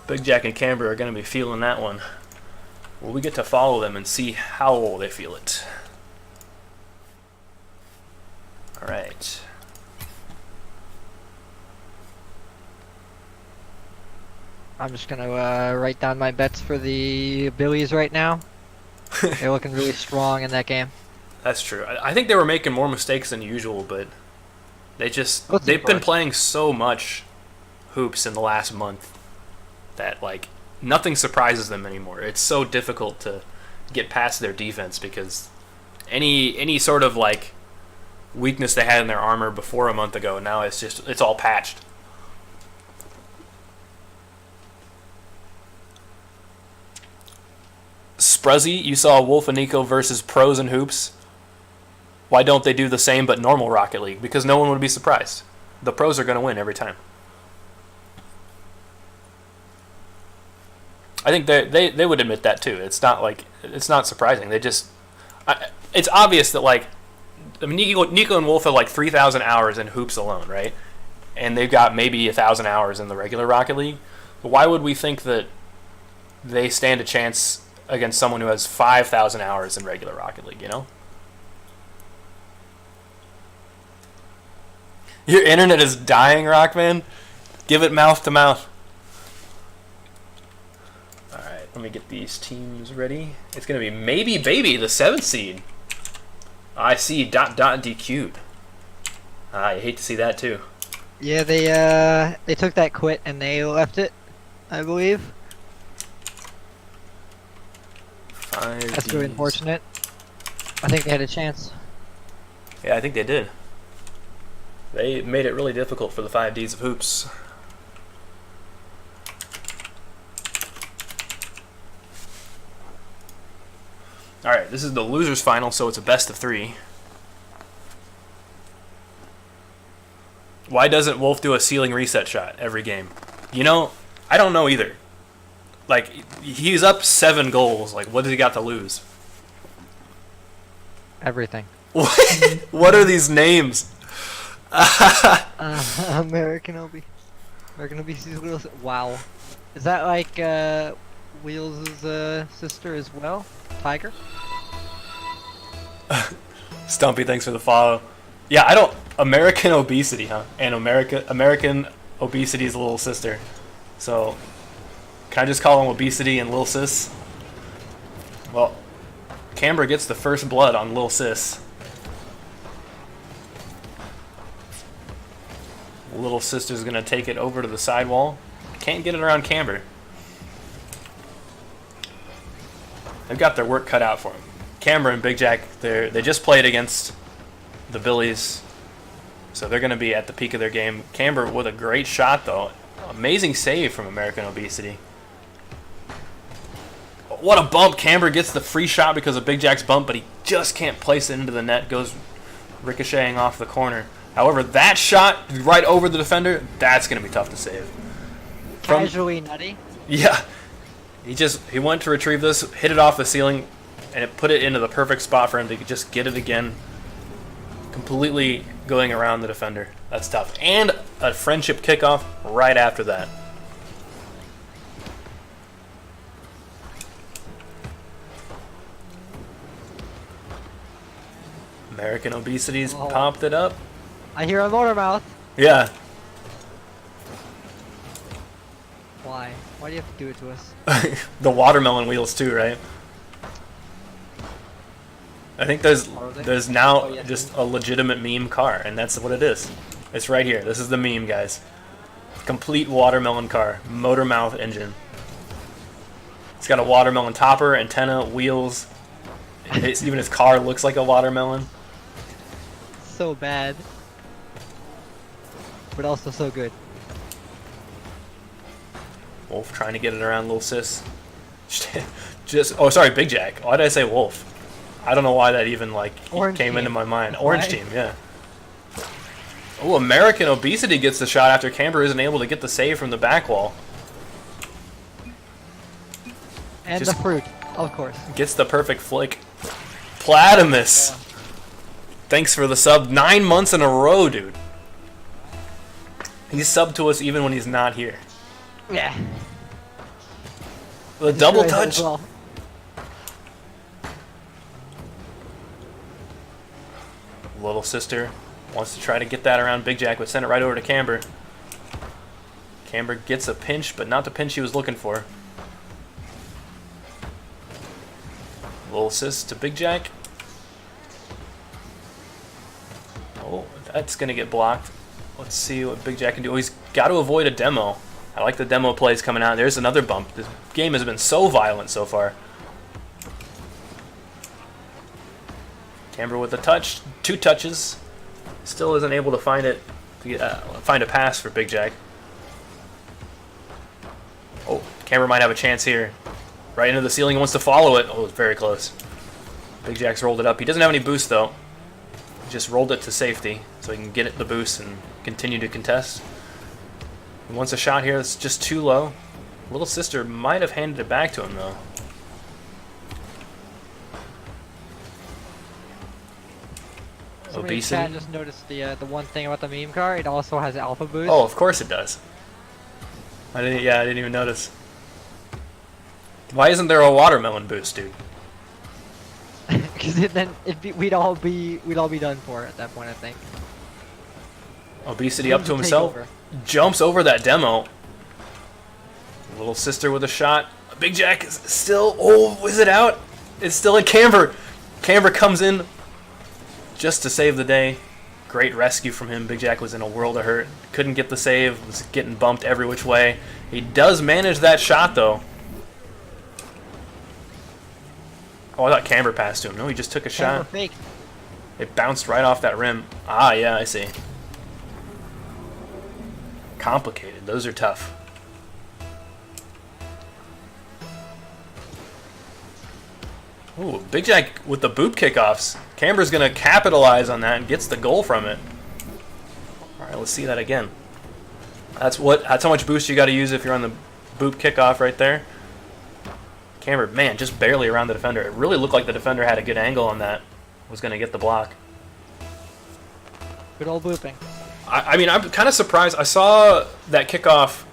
Big Jack and Camber are going to be feeling that one. Well, we get to follow them and see how they feel it. All right. I'm just gonna write down my bets for the Billies right now. They're looking really strong in that game. That's true. I think they were making more mistakes than usual, but they've been playing so much hoops in the last month that like nothing surprises them anymore. It's so difficult to get past their defense because any sort of like weakness they had in their armor before a month ago, now it's all patched. Spruzzy, you saw Wolf and Nico versus pros and hoops. Why don't they do the same but normal Rocket League? Because no one would be surprised. The pros are going to win every time. I think they would admit that too. It's not surprising. It's obvious that like I mean, Nico and Wolf have like 3,000 hours in hoops alone, right? And they've got maybe 1,000 hours in the regular Rocket League. But why would we think that they stand a chance against someone who has 5,000 hours in regular Rocket League, you know? Your internet is dying, Rockman. Give it mouth to mouth. Alright, let me get these teams ready. It's going to be maybe Baby, the 7th seed. I see ... DQ'd. I hate to see that too. Yeah, they took that quit and they left it, I believe. That's really 5Ds. unfortunate. I think they had a chance. Yeah, I think they did. They made it really difficult for the 5Ds of hoops. Alright, this is the losers final, so it's a best of 3. Why doesn't Wolf do a ceiling reset shot every game? You know, I don't know either. Like, he's up 7 goals. Like, what does he got to lose? Everything. What are these names? American Obesity's Wheels. Wow. Is that like Wheels' sister as well? Tiger? Stumpy, thanks for the follow. Yeah, I don't... American Obesity, huh? And American Obesity's little sister. So, can I just call him Obesity and Lil Sis? Well, Canberra gets the first blood on Lil Sis. Little sister's gonna take it over to the sidewall. Can't get it around Camber. They've got their work cut out for them. Camber and Big Jack, they just played against the Billies, so they're going to be at the peak of their game. Camber with a great shot, though. Amazing save from American Obesity. What a bump. Camber gets the free shot because of Big Jack's bump, but he just can't place it into the net. Goes ricocheting off the corner. However, that shot right over the defender, that's going to be tough to save. Casually nutty. Yeah. He went to retrieve this, hit it off the ceiling, and it put it into the perfect spot for him to just get it again. Completely going around the defender. That's tough. And a friendship kickoff right after that. American Obesity's popped it up. I hear a motor mouth. Yeah. Why? Why do you have to do it to us? The watermelon wheels too, right? I think there's now just a legitimate meme car, and that's what it is. It's right here. This is the meme, guys. Complete watermelon car. Motor mouth engine. It's got a watermelon topper, antenna, wheels. Even his car looks like a watermelon. So bad. But also so good. Wolf trying to get it around Lil Sis. Oh, sorry, Big Jack. Why did I say Wolf? I don't know why that even came into my mind. Orange team, yeah. Oh, American Obesity gets the shot after Camber isn't able to get the save from the back wall. And the fruit, of course. Gets the perfect flick. Platimus. Thanks for the sub. 9 months in a row, dude. He's subbed to us even when he's not here. Yeah. The double touch. Well. Little sister wants to try to get that around Big Jack, but send it right over to Camber. Camber gets a pinch, but not the pinch he was looking for. Little sis to Big Jack. Oh, that's going to get blocked. Let's see what Big Jack can do. Oh, he's got to avoid a demo. I like the demo plays coming out. There's another bump. This game has been so violent so far. Camber with a touch, 2 touches. Still isn't able to find it. Find a pass for Big Jack. Oh, Camber might have a chance here. Right into the ceiling, he wants to follow it. Oh, it's very close. Big Jack's rolled it up. He doesn't have any boost though. He just rolled it to safety so he can get it the boost and continue to contest. He wants a shot here that's just too low. Little sister might have handed it back to him though. Somebody in chat just noticed the one thing about the meme car. It also has alpha boost. Oh, of course it does. I didn't even notice. Why isn't there a watermelon boost, dude? Because we'd all be done for at that point, I think. Obesity up to himself. Jumps over that demo. Little sister with a shot. Big Jack is still. Oh, is it out? It's still in Camber. Camber comes in just to save the day. Great rescue from him. Big Jack was in a world of hurt. Couldn't get the save. Was getting bumped every which way. He does manage that shot, though. Oh, I thought Camber passed to him. No, he just took a Camber shot. fake. It bounced right off that rim. Ah, yeah, I see. Complicated. Those are tough. Ooh, Big Jack with the boop kickoffs. Camber's going to capitalize on that and gets the goal from it. All right, let's see that again. That's how much boost you got to use if you're on the boop kickoff right there. Camber, man, just barely around the defender. It really looked like the defender had a good angle on that. Was going to get the block. Good old booping. I mean, I'm kind of surprised. I saw that kickoff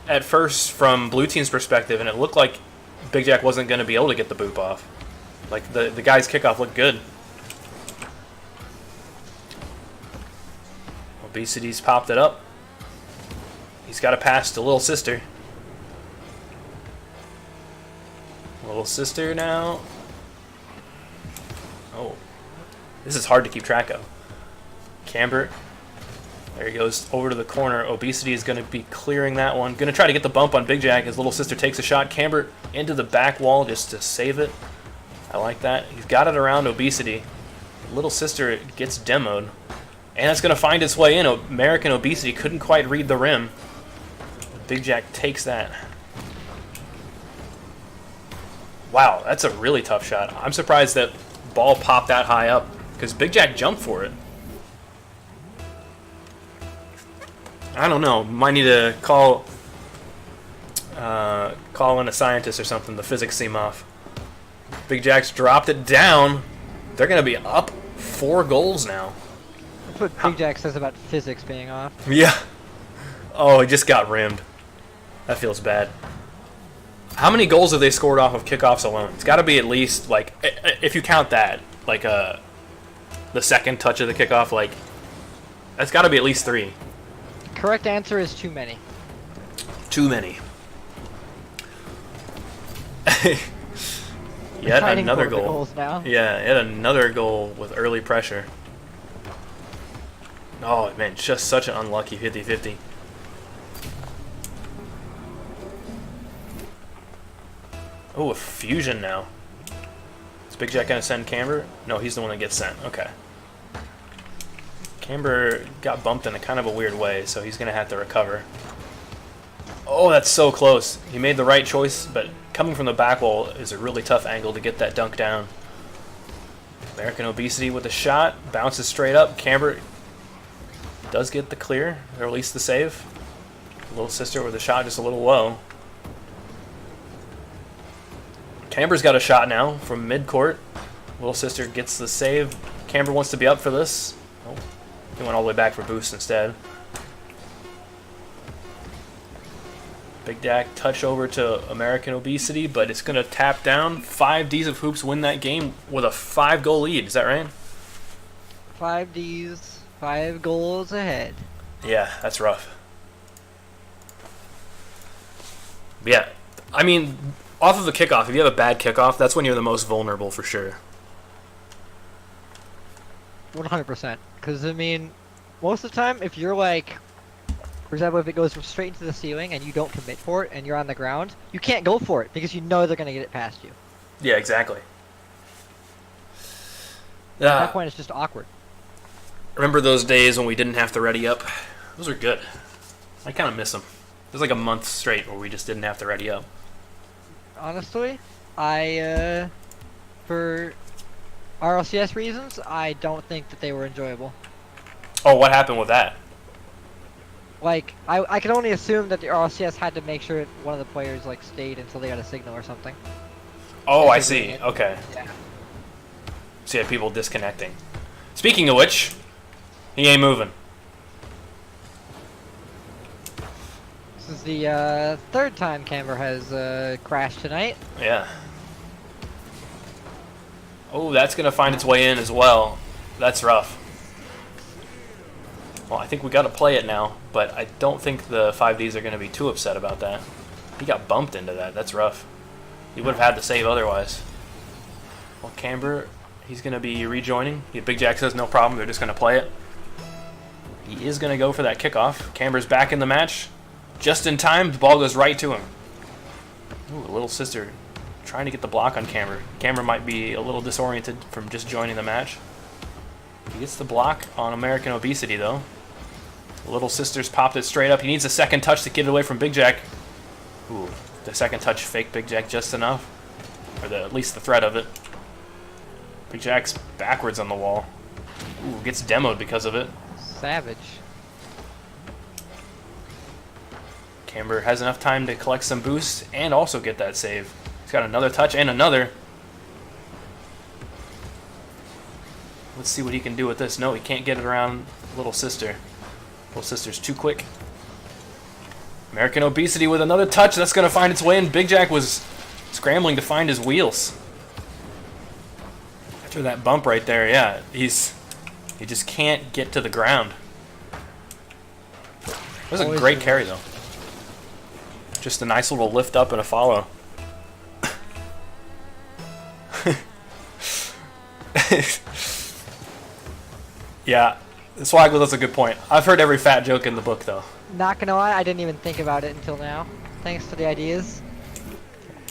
at first from Blue Team's perspective, and it looked like Big Jack wasn't going to be able to get the boop off. Like, the guy's kickoff looked good. Obesity's popped it up. He's got a pass to Little Sister. Little Sister now. Oh. This is hard to keep track of. Camber. There he goes over to the corner. Obesity is going to be clearing that one. Going to try to get the bump on Big Jack as Little Sister takes a shot. Camber into the back wall just to save it. I like that. He's got it around Obesity. Little Sister gets demoed. And it's going to find its way in. American Obesity couldn't quite read the rim. Big Jack takes that. Wow, that's a really tough shot. I'm surprised that ball popped that high up because Big Jack jumped for it. I don't know. Might need to call in a scientist or something. The physics seem off. Big Jack's dropped it down. They're going to be up 4 goals now. That's what Big Jack says about physics being off. Yeah. Oh, he just got rimmed. That feels bad. How many goals have they scored off of kickoffs alone? It's got to be at least, like, if you count that, like the second touch of the kickoff, like, that's got to be at least 3. Correct answer is too many. Too many. Yet another goal. Now. Yeah, yet another goal with early pressure. Oh, man, just such an unlucky 50-50. Oh, a fusion now. Is Big Jack going to send Camber? No, he's the one that gets sent. Okay. Camber got bumped in a kind of a weird way, so he's going to have to recover. Oh, that's so close. He made the right choice, but coming from the back wall is a really tough angle to get that dunk down. American Obesity with a shot. Bounces straight up. Camber does get the clear, or at least the save. Little Sister with a shot just a little low. Camber's got a shot now from mid-court. Little Sister gets the save. Camber wants to be up for this. Oh, he went all the way back for boost instead. Big Jack touch over to American Obesity, but it's going to tap down. 5 Ds of Hoops win that game with a 5-goal lead. Is that right? 5 Ds, 5 goals ahead. Yeah, that's rough. But yeah, I mean, off of the kickoff, if you have a bad kickoff, that's when you're the most vulnerable for sure. 100%. Because, I mean, most of the time, if you're like, for example, if it goes straight into the ceiling and you don't commit for it and you're on the ground, you can't go for it because you know they're going to get it past you. Yeah, exactly. At that point, it's just awkward. Remember those days when we didn't have to ready up? Those were good. I kind of miss them. There's like a month straight where we just didn't have to ready up. Honestly, for RLCS reasons, I don't think that they were enjoyable. Oh, what happened with that? Like, I can only assume that the RLCS had to make sure one of the players, like, stayed until they got a signal or something. Oh, I see. Okay. Yeah. So you had people disconnecting. Speaking of which, he ain't moving. This is the 3rd time Camber has crashed tonight. Yeah. Oh, that's going to find its way in as well. That's rough. Well, I think we got to play it now, but I don't think the 5Ds are going to be too upset about that. He got bumped into that. That's rough. He would have had to save otherwise. Well, Camber, he's going to be rejoining. Big Jack says no problem. They're just going to play it. He is going to go for that kickoff. Camber's back in the match. Just in time, the ball goes right to him. Ooh, Little Sister trying to get the block on Camber. Camber might be a little disoriented from just joining the match. He gets the block on American Obesity, though. Little Sister's popped it straight up. He needs a second touch to get it away from Big Jack. Ooh, the second touch faked Big Jack just enough. Or at least the threat of it. Big Jack's backwards on the wall. Ooh, gets demoed because of it. Savage. Camber has enough time to collect some boosts and also get that save. He's got another touch and another. Let's see what he can do with this. No, he can't get it around Little Sister. Little Sister's too quick. American Obesity with another touch. That's going to find its way in. Big Jack was scrambling to find his wheels. After that bump right there, yeah, he just can't get to the ground. That was a great carry, though. Just a nice little lift up and a follow. Yeah, Swaggle, that's a good point. I've heard every fat joke in the book, though. Not gonna lie, I didn't even think about it until now. Thanks for the ideas.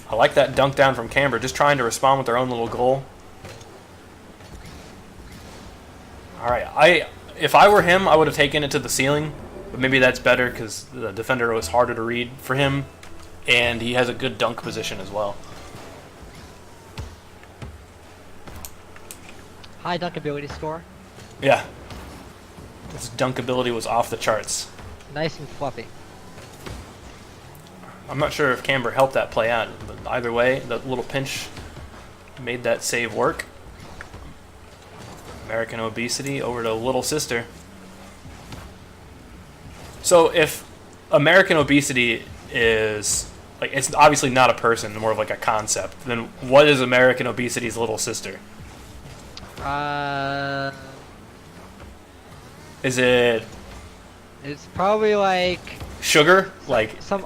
I like that dunk down from Camber, just trying to respond with their own little goal. Alright, if I were him, I would have taken it to the ceiling. But maybe that's better because the defender was harder to read for him. And he has a good dunk position as well. High dunk ability score. Yeah. His dunk ability was off the charts. Nice and fluffy. I'm not sure if Camber helped that play out, but either way, that little pinch made that save work. American Obesity over to Little Sister. So if American Obesity is, like, it's obviously not a person, more of like a concept, then what is American Obesity's little sister? Is it... It's probably like... Sugar? Like... Some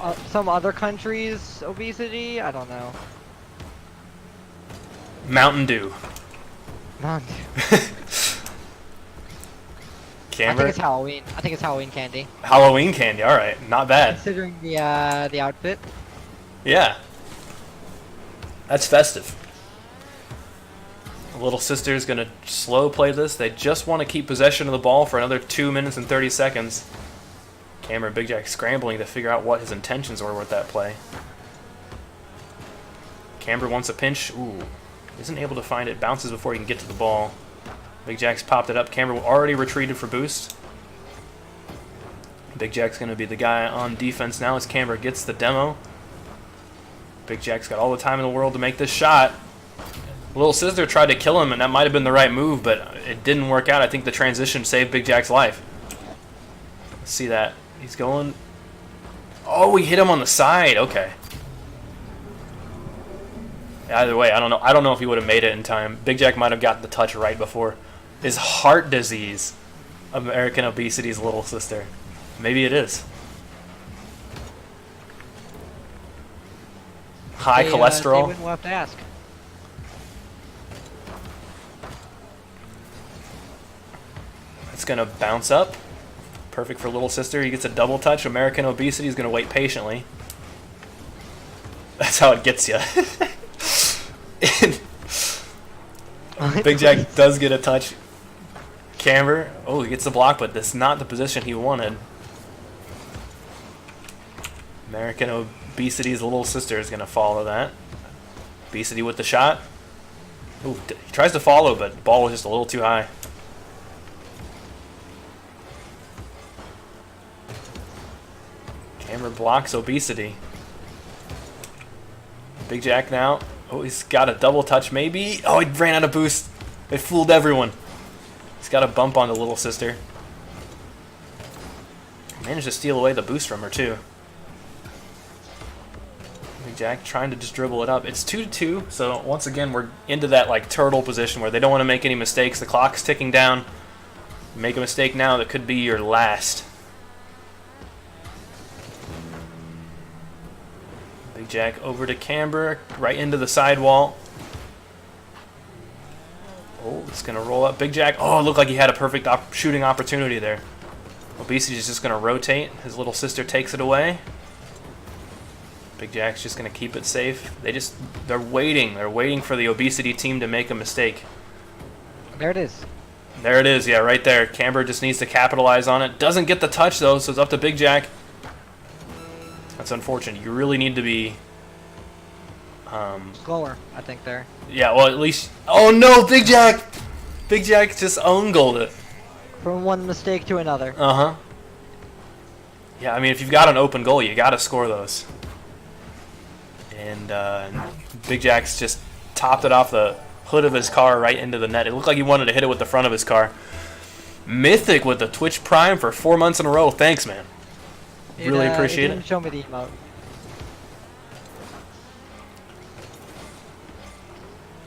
other countries' obesity? I don't know. Mountain Dew. Mountain Dew. Camber? I think it's Halloween. I think it's Halloween candy. Halloween candy, alright. Not bad. Considering the outfit. Yeah. That's festive. Little Sister's gonna slow play this. They just want to keep possession of the ball for another 2 minutes and 30 seconds. Camber and Big Jack scrambling to figure out what his intentions were with that play. Camber wants a pinch. Ooh. Isn't able to find it. Bounces before he can get to the ball. Big Jack's popped it up. Camber already retreated for boost. Big Jack's going to be the guy on defense now as Camber gets the demo. Big Jack's got all the time in the world to make this shot. Little Sister tried to kill him, and that might have been the right move, but it didn't work out. I think the transition saved Big Jack's life. Let's see that. He's going... Oh, he hit him on the side. Okay. Either way, I don't know if he would have made it in time. Big Jack might have gotten the touch right before. Is heart disease American Obesity's little sister? Maybe it is. High cholesterol. We'll have to ask. It's going to bounce up. Perfect for Little Sister. He gets a double touch. American Obesity is going to wait patiently. That's how it gets you. Big Jack does get a touch. Camber. Oh, he gets the block, but that's not the position he wanted. American Obesity's little sister is going to follow that. Obesity with the shot. Ooh, he tries to follow, but the ball was just a little too high. Camber blocks Obesity. Big Jack now. Oh, he's got a double touch maybe. Oh, he ran out of boost. They fooled everyone. He's got a bump on the little sister. Managed to steal away the boost from her too. Big Jack trying to just dribble it up. It's 2-2, so once again we're into that like turtle position where they don't want to make any mistakes. The clock's ticking down. Make a mistake now, that could be your last. Big Jack over to Camber, right into the sidewall. Oh, it's going to roll up. Big Jack, oh, it looked like he had a perfect shooting opportunity there. Obesity is just going to rotate. His little sister takes it away. Big Jack's just going to keep it safe. They're waiting. They're waiting for the Obesity team to make a mistake. There it is. There it is, yeah, right there. Camber just needs to capitalize on it. Doesn't get the touch, though, so it's up to Big Jack. That's unfortunate. You really need to be... Slower, I think, there. Yeah, well, at least... Oh, no, Big Jack! Big Jack just own-goaled it. From one mistake to another. Uh-huh. Yeah, I mean, if you've got an open goal, you got to score those. And Big Jack's just topped it off the hood of his car right into the net. It looked like he wanted to hit it with the front of his car. Mythic with the Twitch Prime for 4 months in a row. Thanks, man. Really appreciate it. Didn't show me the emote.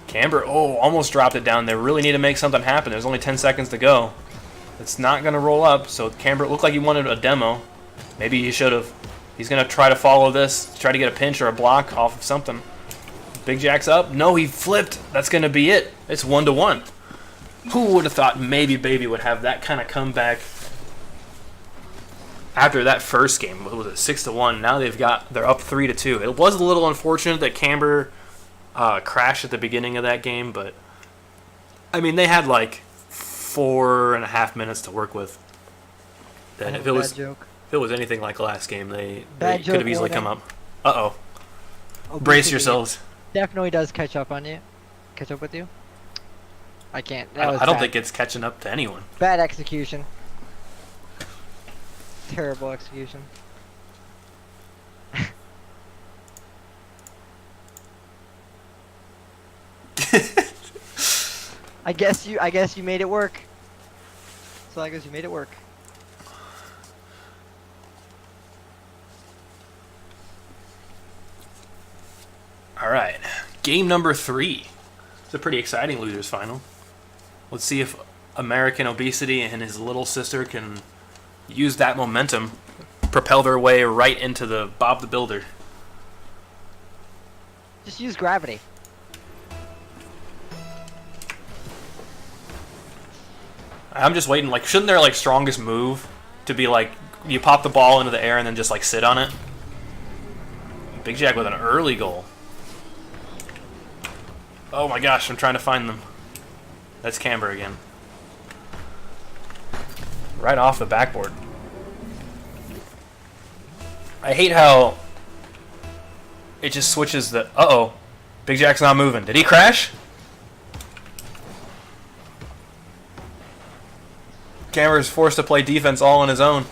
Camber, almost dropped it down there. Really need to make something happen. There's only 10 seconds to go. It's not going to roll up, so Camber, it looked like he wanted a demo. Maybe he should have. He's going to try to follow this, try to get a pinch or a block off of something. Big Jack's up. No, he flipped. That's going to be it. It's 1-1. Who would have thought maybe Baby would have that kind of comeback after that first game? What was it, 6-1? Now they're up 3-2. It was a little unfortunate that Camber crashed at the beginning of that game, but I mean they had like 4.5 minutes to work with. Then if it was anything like last game, they could have easily come up. Uh-oh. Brace yourselves. Definitely does catch up on you. Catch up with you. I can't. I don't think it's catching up to anyone. Bad execution. Terrible execution. I guess you made it work. So I guess you made it work. All right, game number 3. It's a pretty exciting losers final. Let's see if American Obesity and his little sister can use that momentum, propel their way right into the Bob the Builder. Just use gravity. I'm just waiting. Like, shouldn't their like strongest move to be like you pop the ball into the air and then just like sit on it? Big Jack with an early goal. Oh my gosh, I'm trying to find them. That's Camber again. Right off the backboard. I hate how it just switches the... Uh-oh. Big Jack's not moving. Did he crash? Camber's forced to play defense all on his own.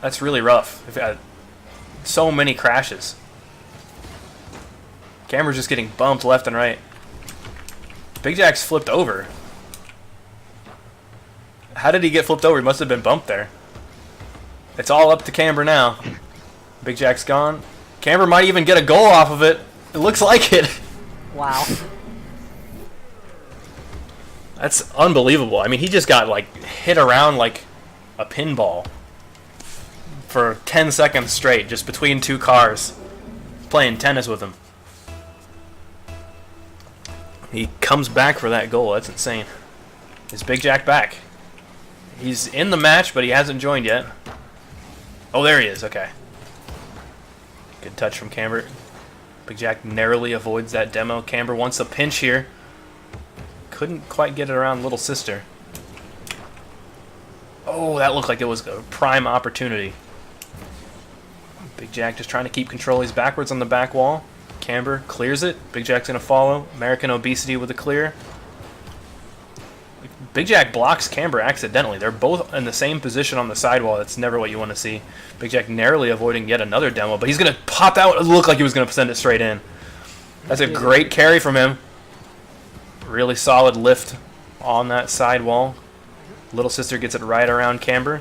That's really rough. We've had so many crashes. Camber's just getting bumped left and right. Big Jack's flipped over. How did he get flipped over? He must have been bumped there. It's all up to Camber now. Big Jack's gone. Camber might even get a goal off of it. It looks like it. Wow. That's unbelievable. I mean, he just got like hit around like a pinball for 10 seconds straight, just between two cars. Playing tennis with him. He comes back for that goal. That's insane. Is Big Jack back? He's in the match, but he hasn't joined yet. Oh, there he is. Okay. Good touch from Camber. Big Jack narrowly avoids that demo. Camber wants a pinch here. Couldn't quite get it around little sister. Oh, that looked like it was a prime opportunity. Big Jack just trying to keep control. He's backwards on the back wall. Camber clears it. Big Jack's going to follow. American Obesity with a clear. Big Jack blocks Camber accidentally. They're both in the same position on the sidewall. That's never what you want to see. Big Jack narrowly avoiding yet another demo, but he's going to pop out. It looked like he was going to send it straight in. That's a great carry from him. Really solid lift on that sidewall. Little sister gets it right around Camber.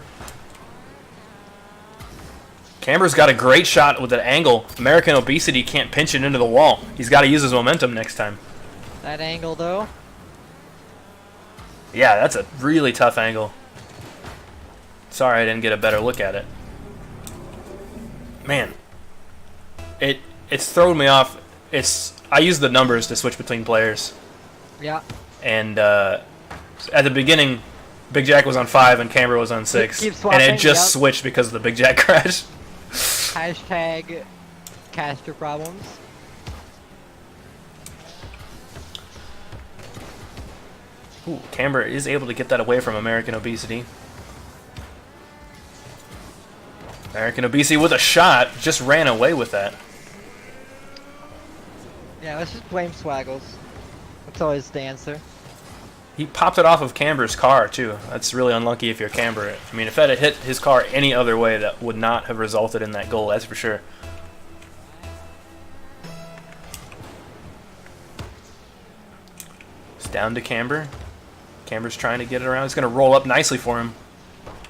Camber's got a great shot with an angle. American Obesity can't pinch it into the wall. He's got to use his momentum next time. That angle, though. Yeah, that's a really tough angle. Sorry I didn't get a better look at it. Man. It's thrown me off. I use the numbers to switch between players. Yeah. And at the beginning, Big Jack was on 5 and Camber was on 6. Keep And swapping, it just yep. switched because of the Big Jack crash. Hashtag caster problems. Ooh, Camber is able to get that away from American Obesity. American Obesity with a shot, just ran away with that. Yeah, let's just blame Swaggles. That's always the answer. He popped it off of Camber's car, too. That's really unlucky if you're Camber. I mean, if that had hit his car any other way, that would not have resulted in that goal, that's for sure. It's down to Camber. Camber's trying to get it around. It's going to roll up nicely for him.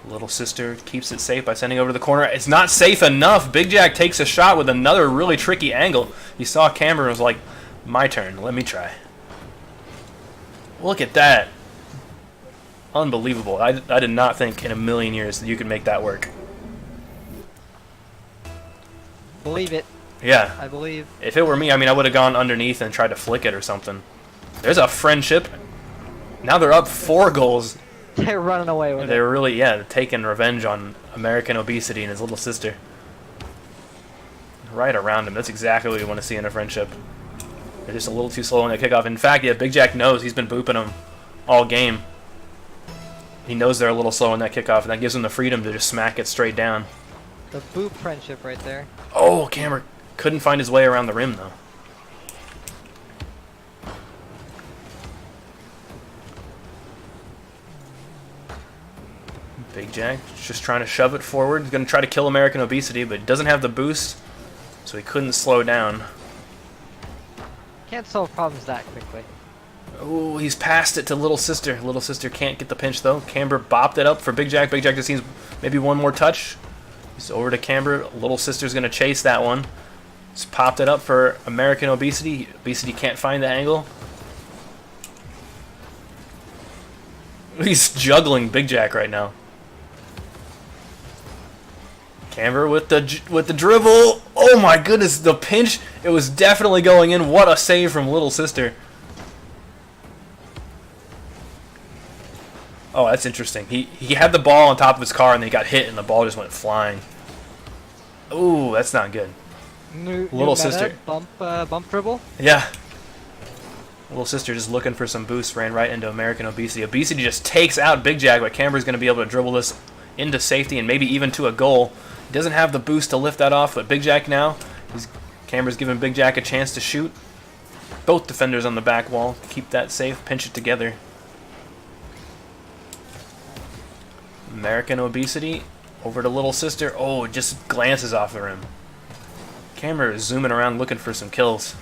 Little Sister keeps it safe by sending over to the corner. It's not safe enough. Big Jack takes a shot with another really tricky angle. He saw Camber and was like, my turn. Let me try. Look at that. Unbelievable. I did not think in a million years that you could make that work. Believe it. Yeah. I believe. If it were me, I mean, I would have gone underneath and tried to flick it or something. There's a friendship. Now they're up 4 goals. They're running away with it. They're really, yeah, taking revenge on American Obesity and his little sister. Right around him. That's exactly what you want to see in a friendship. They're just a little too slow on the kickoff. In fact, yeah, Big Jack knows. He's been booping them all game. He knows they're a little slow on that kickoff, and that gives him the freedom to just smack it straight down. The boop friendship right there. Oh, Camber couldn't find his way around the rim, though. Big Jack just trying to shove it forward. He's going to try to kill American Obesity, but doesn't have the boost, so he couldn't slow down. Can't solve problems that quickly. Oh, he's passed it to Little Sister. Little Sister can't get the pinch, though. Camber bopped it up for Big Jack. Big Jack just needs maybe one more touch. He's over to Camber. Little Sister's going to chase that one. He's popped it up for American Obesity. Obesity can't find the angle. He's juggling Big Jack right now. Camber with the dribble. Oh my goodness, the pinch. It was definitely going in. What a save from Little Sister. Oh, that's interesting. He had the ball on top of his car and then he got hit and the ball just went flying. Ooh, that's not good. New Little meta, Sister. Bump dribble. Yeah. Little Sister just looking for some boost, ran right into American Obesity. Obesity just takes out Big Jack, but Camber's going to be able to dribble this into safety and maybe even to a goal. He doesn't have the boost to lift that off, but Big Jack now, Camber's giving Big Jack a chance to shoot. Both defenders on the back wall. Keep that safe, pinch it together. American Obesity over to Little Sister. Oh, it just glances off the rim. Camber is zooming around looking for some kills.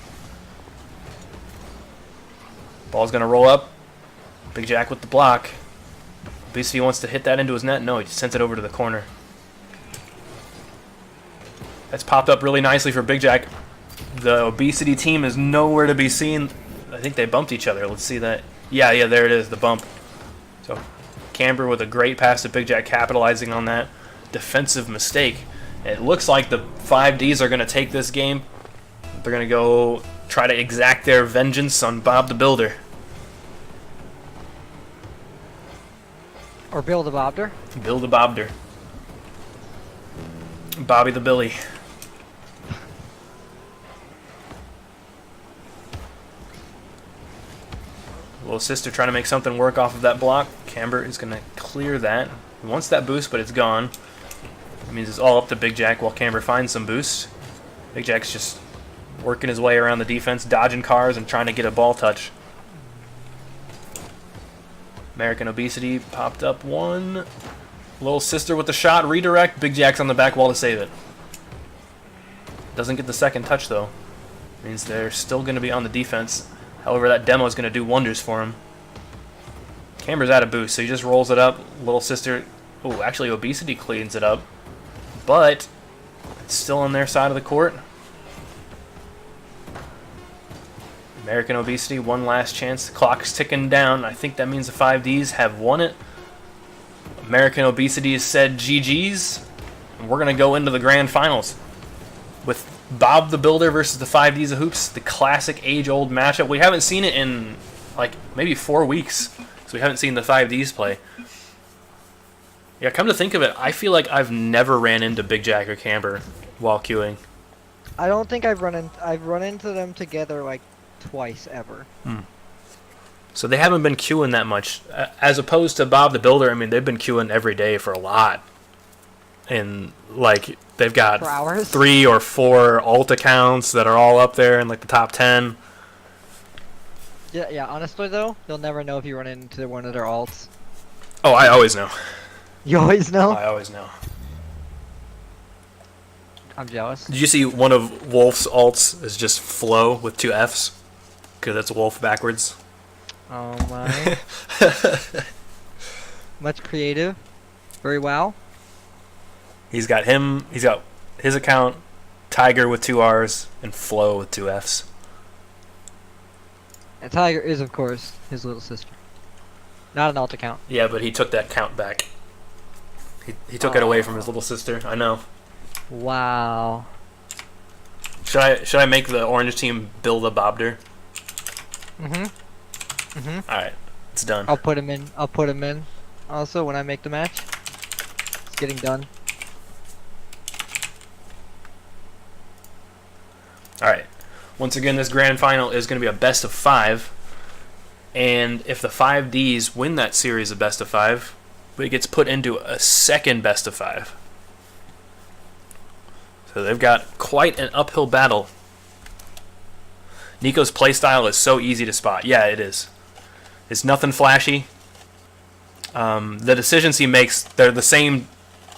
Ball's going to roll up. Big Jack with the block. Obesity wants to hit that into his net. No, he just sends it over to the corner. That's popped up really nicely for Big Jack. The Obesity team is nowhere to be seen. I think they bumped each other. Let's see that. Yeah, there it is, the bump. So Camber with a great pass to Big Jack, capitalizing on that defensive mistake. It looks like the 5Ds are going to take this game. They're going to go try to exact their vengeance on Bob the Builder. Or Bill the Bobder. Bill the Bobder. Bobby the Billy. Little Sister trying to make something work off of that block. Camber is going to clear that. He wants that boost, but it's gone. That means it's all up to Big Jack while Camber finds some boost. Big Jack's just working his way around the defense, dodging cars and trying to get a ball touch. American Obesity popped up one. Little Sister with the shot, redirect. Big Jack's on the back wall to save it. Doesn't get the second touch, though. Means they're still going to be on the defense. However, that demo is going to do wonders for him. Camber's out of boost, so he just rolls it up. Little Sister... Oh, actually, Obesity cleans it up. But it's still on their side of the court. American Obesity, one last chance. The clock's ticking down. I think that means the 5Ds have won it. American Obesity has said GG's. And we're going to go into the grand finals with Bob the Builder versus the 5Ds of Hoops, the classic age-old matchup. We haven't seen it in, like, maybe 4 weeks, so we haven't seen the 5Ds play. Yeah, come to think of it, I feel like I've never ran into Big Jack or Camber while queuing. I don't think I've run into them together like twice ever. So they haven't been queuing that much. As opposed to Bob the Builder, I mean, they've been queuing every day for a lot. And, like, they've got For hours? 3 or 4 alt accounts that are all up there in, like, the top 10. Yeah, yeah. Honestly though, you'll never know if you run into one of their alts. Oh, I always know. You always know. I always know. I'm jealous. Did you see one of Wolf's alts is just Flow with 2 Fs? Because that's Wolf backwards. Oh my. Much creative. Very well. He's got his account, Tiger with 2 Rs, and Flow with 2 Fs. And Tiger is, of course, his little sister. Not an alt account. Yeah, but he took that count back. He took it away from his little sister. I know. Wow. Should I make the orange team build a Bobder? All right, it's done. I'll put him in. I'll put him in. Also, when I make the match, it's getting done. All right. Once again, this grand final is going to be a best of 5, and if the 5Ds win that series of best of 5, it gets put into a second best of 5. So they've got quite an uphill battle. Nico's playstyle is so easy to spot. Yeah, it is. It's nothing flashy. The decisions he makes, they're the same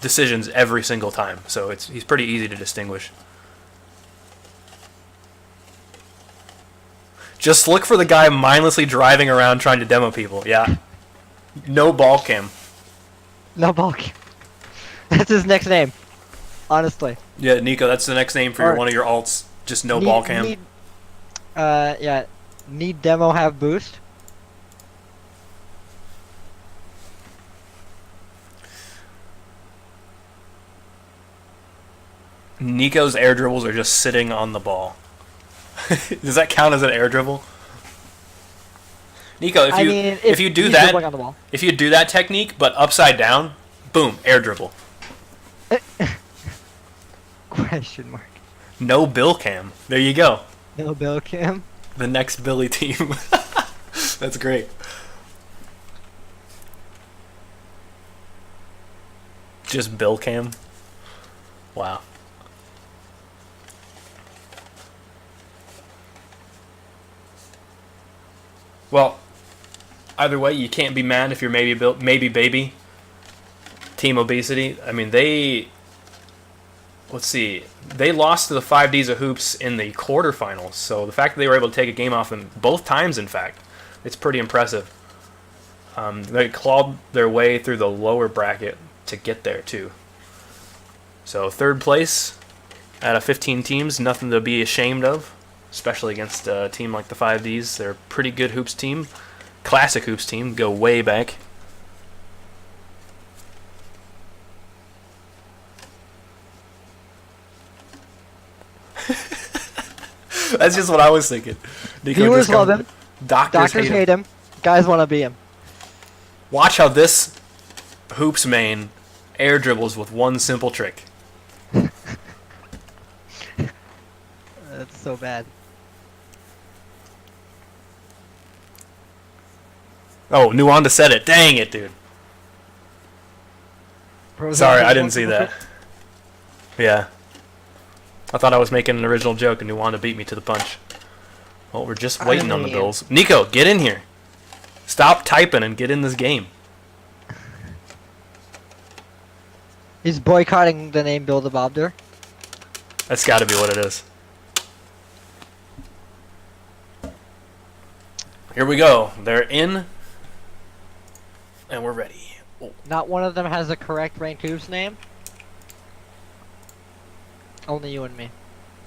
decisions every single time, so he's pretty easy to distinguish. Just look for the guy mindlessly driving around trying to demo people. Yeah. No ball cam. No bulk. That's his next name. Honestly. Yeah, Nico, that's the next name for one of your alts. Just no ball cam. Yeah. Need demo have boost. Nico's air dribbles are just sitting on the ball. Does that count as an air dribble? Nico, if you do he's that, dribbling on the ball. if you do that technique but upside down, boom, air dribble. Question mark. No bill cam. There you go. No bill cam. The next Billy team. That's great. Just bill cam. Wow. Well, either way, you can't be mad if you're maybe baby. Team Obesity. I mean, let's see. They lost to the 5Ds of Hoops in the quarterfinals. So the fact that they were able to take a game off them both times, in fact, it's pretty impressive. They clawed their way through the lower bracket to get there too. So third place out of 15 teams, nothing to be ashamed of. Especially against a team like the 5Ds. They're a pretty good hoops team. Classic hoops team. Go way back. That's just what I was thinking. Nico Viewers love him. Doctors hate him. Guys want to be him. Watch how this hoops main air dribbles with one simple trick. That's so bad. Oh, Nuwanda said it. Dang it, dude. Sorry, I didn't see that. Yeah. I thought I was making an original joke and Nuwanda beat me to the punch. Well, we're just waiting on the Bills. Nico, get in here. Stop typing and get in this game. He's boycotting the name Build a Bobder. That's got to be what it is. Here we go. They're in. And we're ready. Oh. Not one of them has a correct ranked hoops name. Only you and me.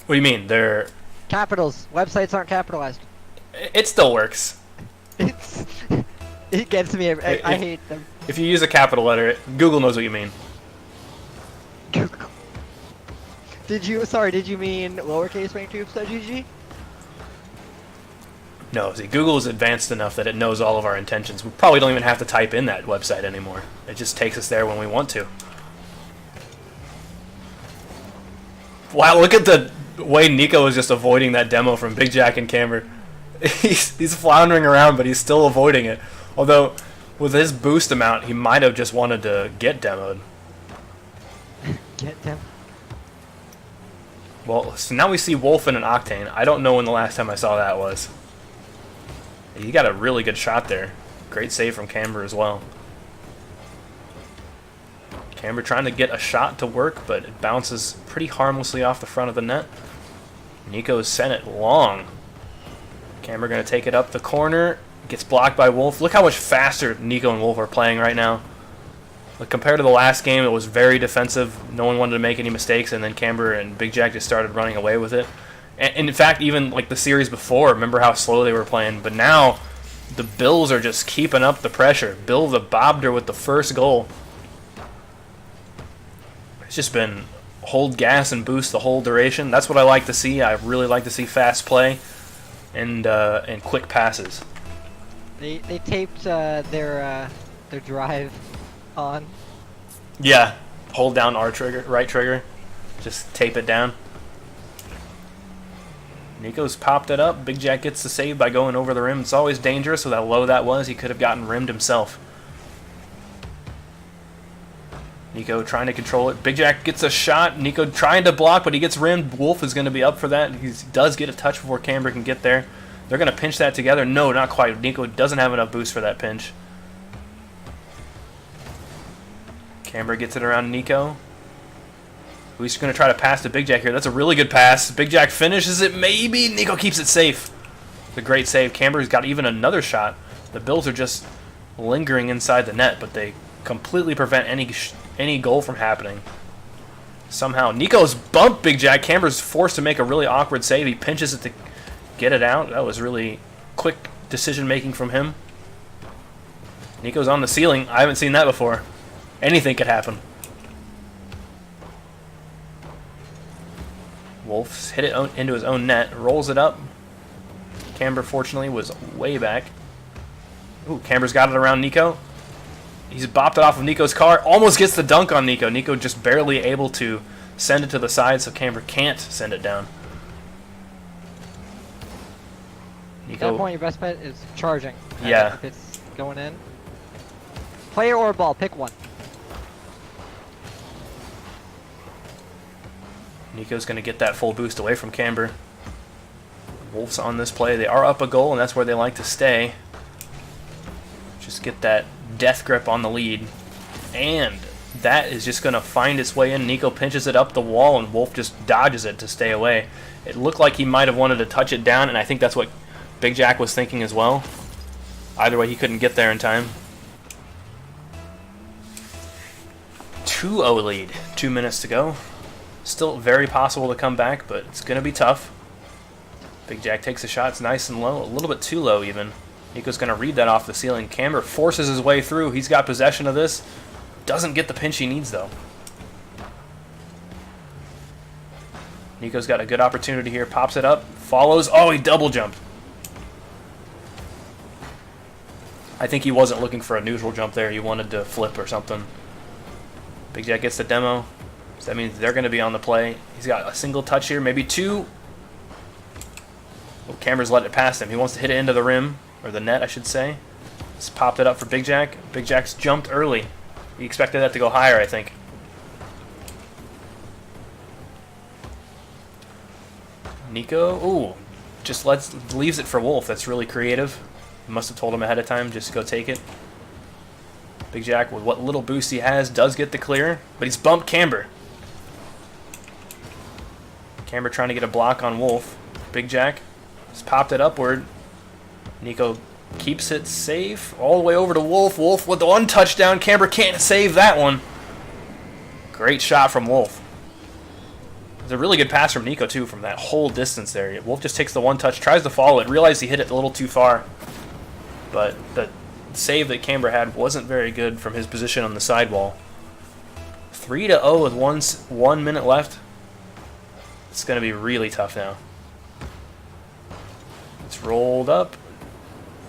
What do you mean? They're... Capitals. Websites aren't capitalized. It still works. It gets me. I hate them. If you use a capital letter, Google knows what you mean. Google. Did you mean lowercase ranked hoops.gg? No, see, Google is advanced enough that it knows all of our intentions. We probably don't even have to type in that website anymore. It just takes us there when we want to. Wow, look at the way Nico is just avoiding that demo from Big Jack and Camber. He's floundering around, but he's still avoiding it. Although, with his boost amount, he might have just wanted to get demoed. Get them. Well, so now we see Wolf in an Octane. I don't know when the last time I saw that was. He got a really good shot there. Great save from Camber as well. Camber trying to get a shot to work, but it bounces pretty harmlessly off the front of the net. Nico's sent it long. Camber going to take it up the corner. Gets blocked by Wolf. Look how much faster Nico and Wolf are playing right now. Like, compared to the last game, it was very defensive. No one wanted to make any mistakes, and then Camber and Big Jack just started running away with it. And in fact, even like the series before, remember how slow they were playing. But now, the Bills are just keeping up the pressure. Bill the Bobder with the first goal. It's just been hold gas and boost the whole duration. That's what I like to see. I really like to see fast play and quick passes. They taped their drive on. Yeah, hold down R trigger, right trigger, just tape it down. Nico's popped it up. Big Jack gets the save by going over the rim. It's always dangerous with how low that was. He could have gotten rimmed himself. Nico trying to control it. Big Jack gets a shot. Nico trying to block, but he gets rimmed. Wolf is going to be up for that. He does get a touch before Camber can get there. They're going to pinch that together. No, not quite. Nico doesn't have enough boost for that pinch. Camber gets it around Nico. Who's going to try to pass to Big Jack here. That's a really good pass. Big Jack finishes it, maybe. Nico keeps it safe. It's a great save. Camber's got even another shot. The Bills are just lingering inside the net, but they completely prevent any goal from happening. Somehow, Nico's bumped Big Jack. Camber's forced to make a really awkward save. He pinches it to get it out. That was really quick decision-making from him. Nico's on the ceiling. I haven't seen that before. Anything could happen. Wolf's hit it into his own net, rolls it up. Camber, fortunately, was way back. Ooh, Camber's got it around Nico. He's bopped it off of Nico's car. Almost gets the dunk on Nico. Nico just barely able to send it to the side, so Camber can't send it down. Nico, At that point, your best bet is charging. Yeah. If it's going in. Player or ball, pick one. Nico's going to get that full boost away from Camber. Wolves on this play. They are up a goal, and that's where they like to stay. Just get that death grip on the lead. And that is just going to find its way in. Nico pinches it up the wall, and Wolf just dodges it to stay away. It looked like he might have wanted to touch it down, and I think that's what Big Jack was thinking as well. Either way, he couldn't get there in time. 2-0 lead. 2 minutes to go. Still very possible to come back, but it's going to be tough. Big Jack takes a shot. It's nice and low. A little bit too low, even. Nico's going to read that off the ceiling. Camber forces his way through. He's got possession of this. Doesn't get the pinch he needs, though. Nico's got a good opportunity here. Pops it up. Follows. Oh, he double jumped. I think he wasn't looking for a neutral jump there. He wanted to flip or something. Big Jack gets the demo. So that means they're going to be on the play. He's got a single touch here, maybe two. Oh, Camber's let it past him. He wants to hit it into the rim, or the net, I should say. Just popped it up for Big Jack. Big Jack's jumped early. He expected that to go higher, I think. Nico, ooh, just leaves it for Wolf. That's really creative. Must have told him ahead of time, just go take it. Big Jack, with what little boost he has, does get the clear, but he's bumped Camber. Camber trying to get a block on Wolf. Big Jack just popped it upward. Nico keeps it safe all the way over to Wolf. Wolf with the one touchdown. Camber can't save that one. Great shot from Wolf. It's a really good pass from Nico, too, from that whole distance there. Wolf just takes the one touch, tries to follow it, realized he hit it a little too far. But the save that Camber had wasn't very good from his position on the sidewall. 3-0 with 1 minute left. It's going to be really tough now. It's rolled up.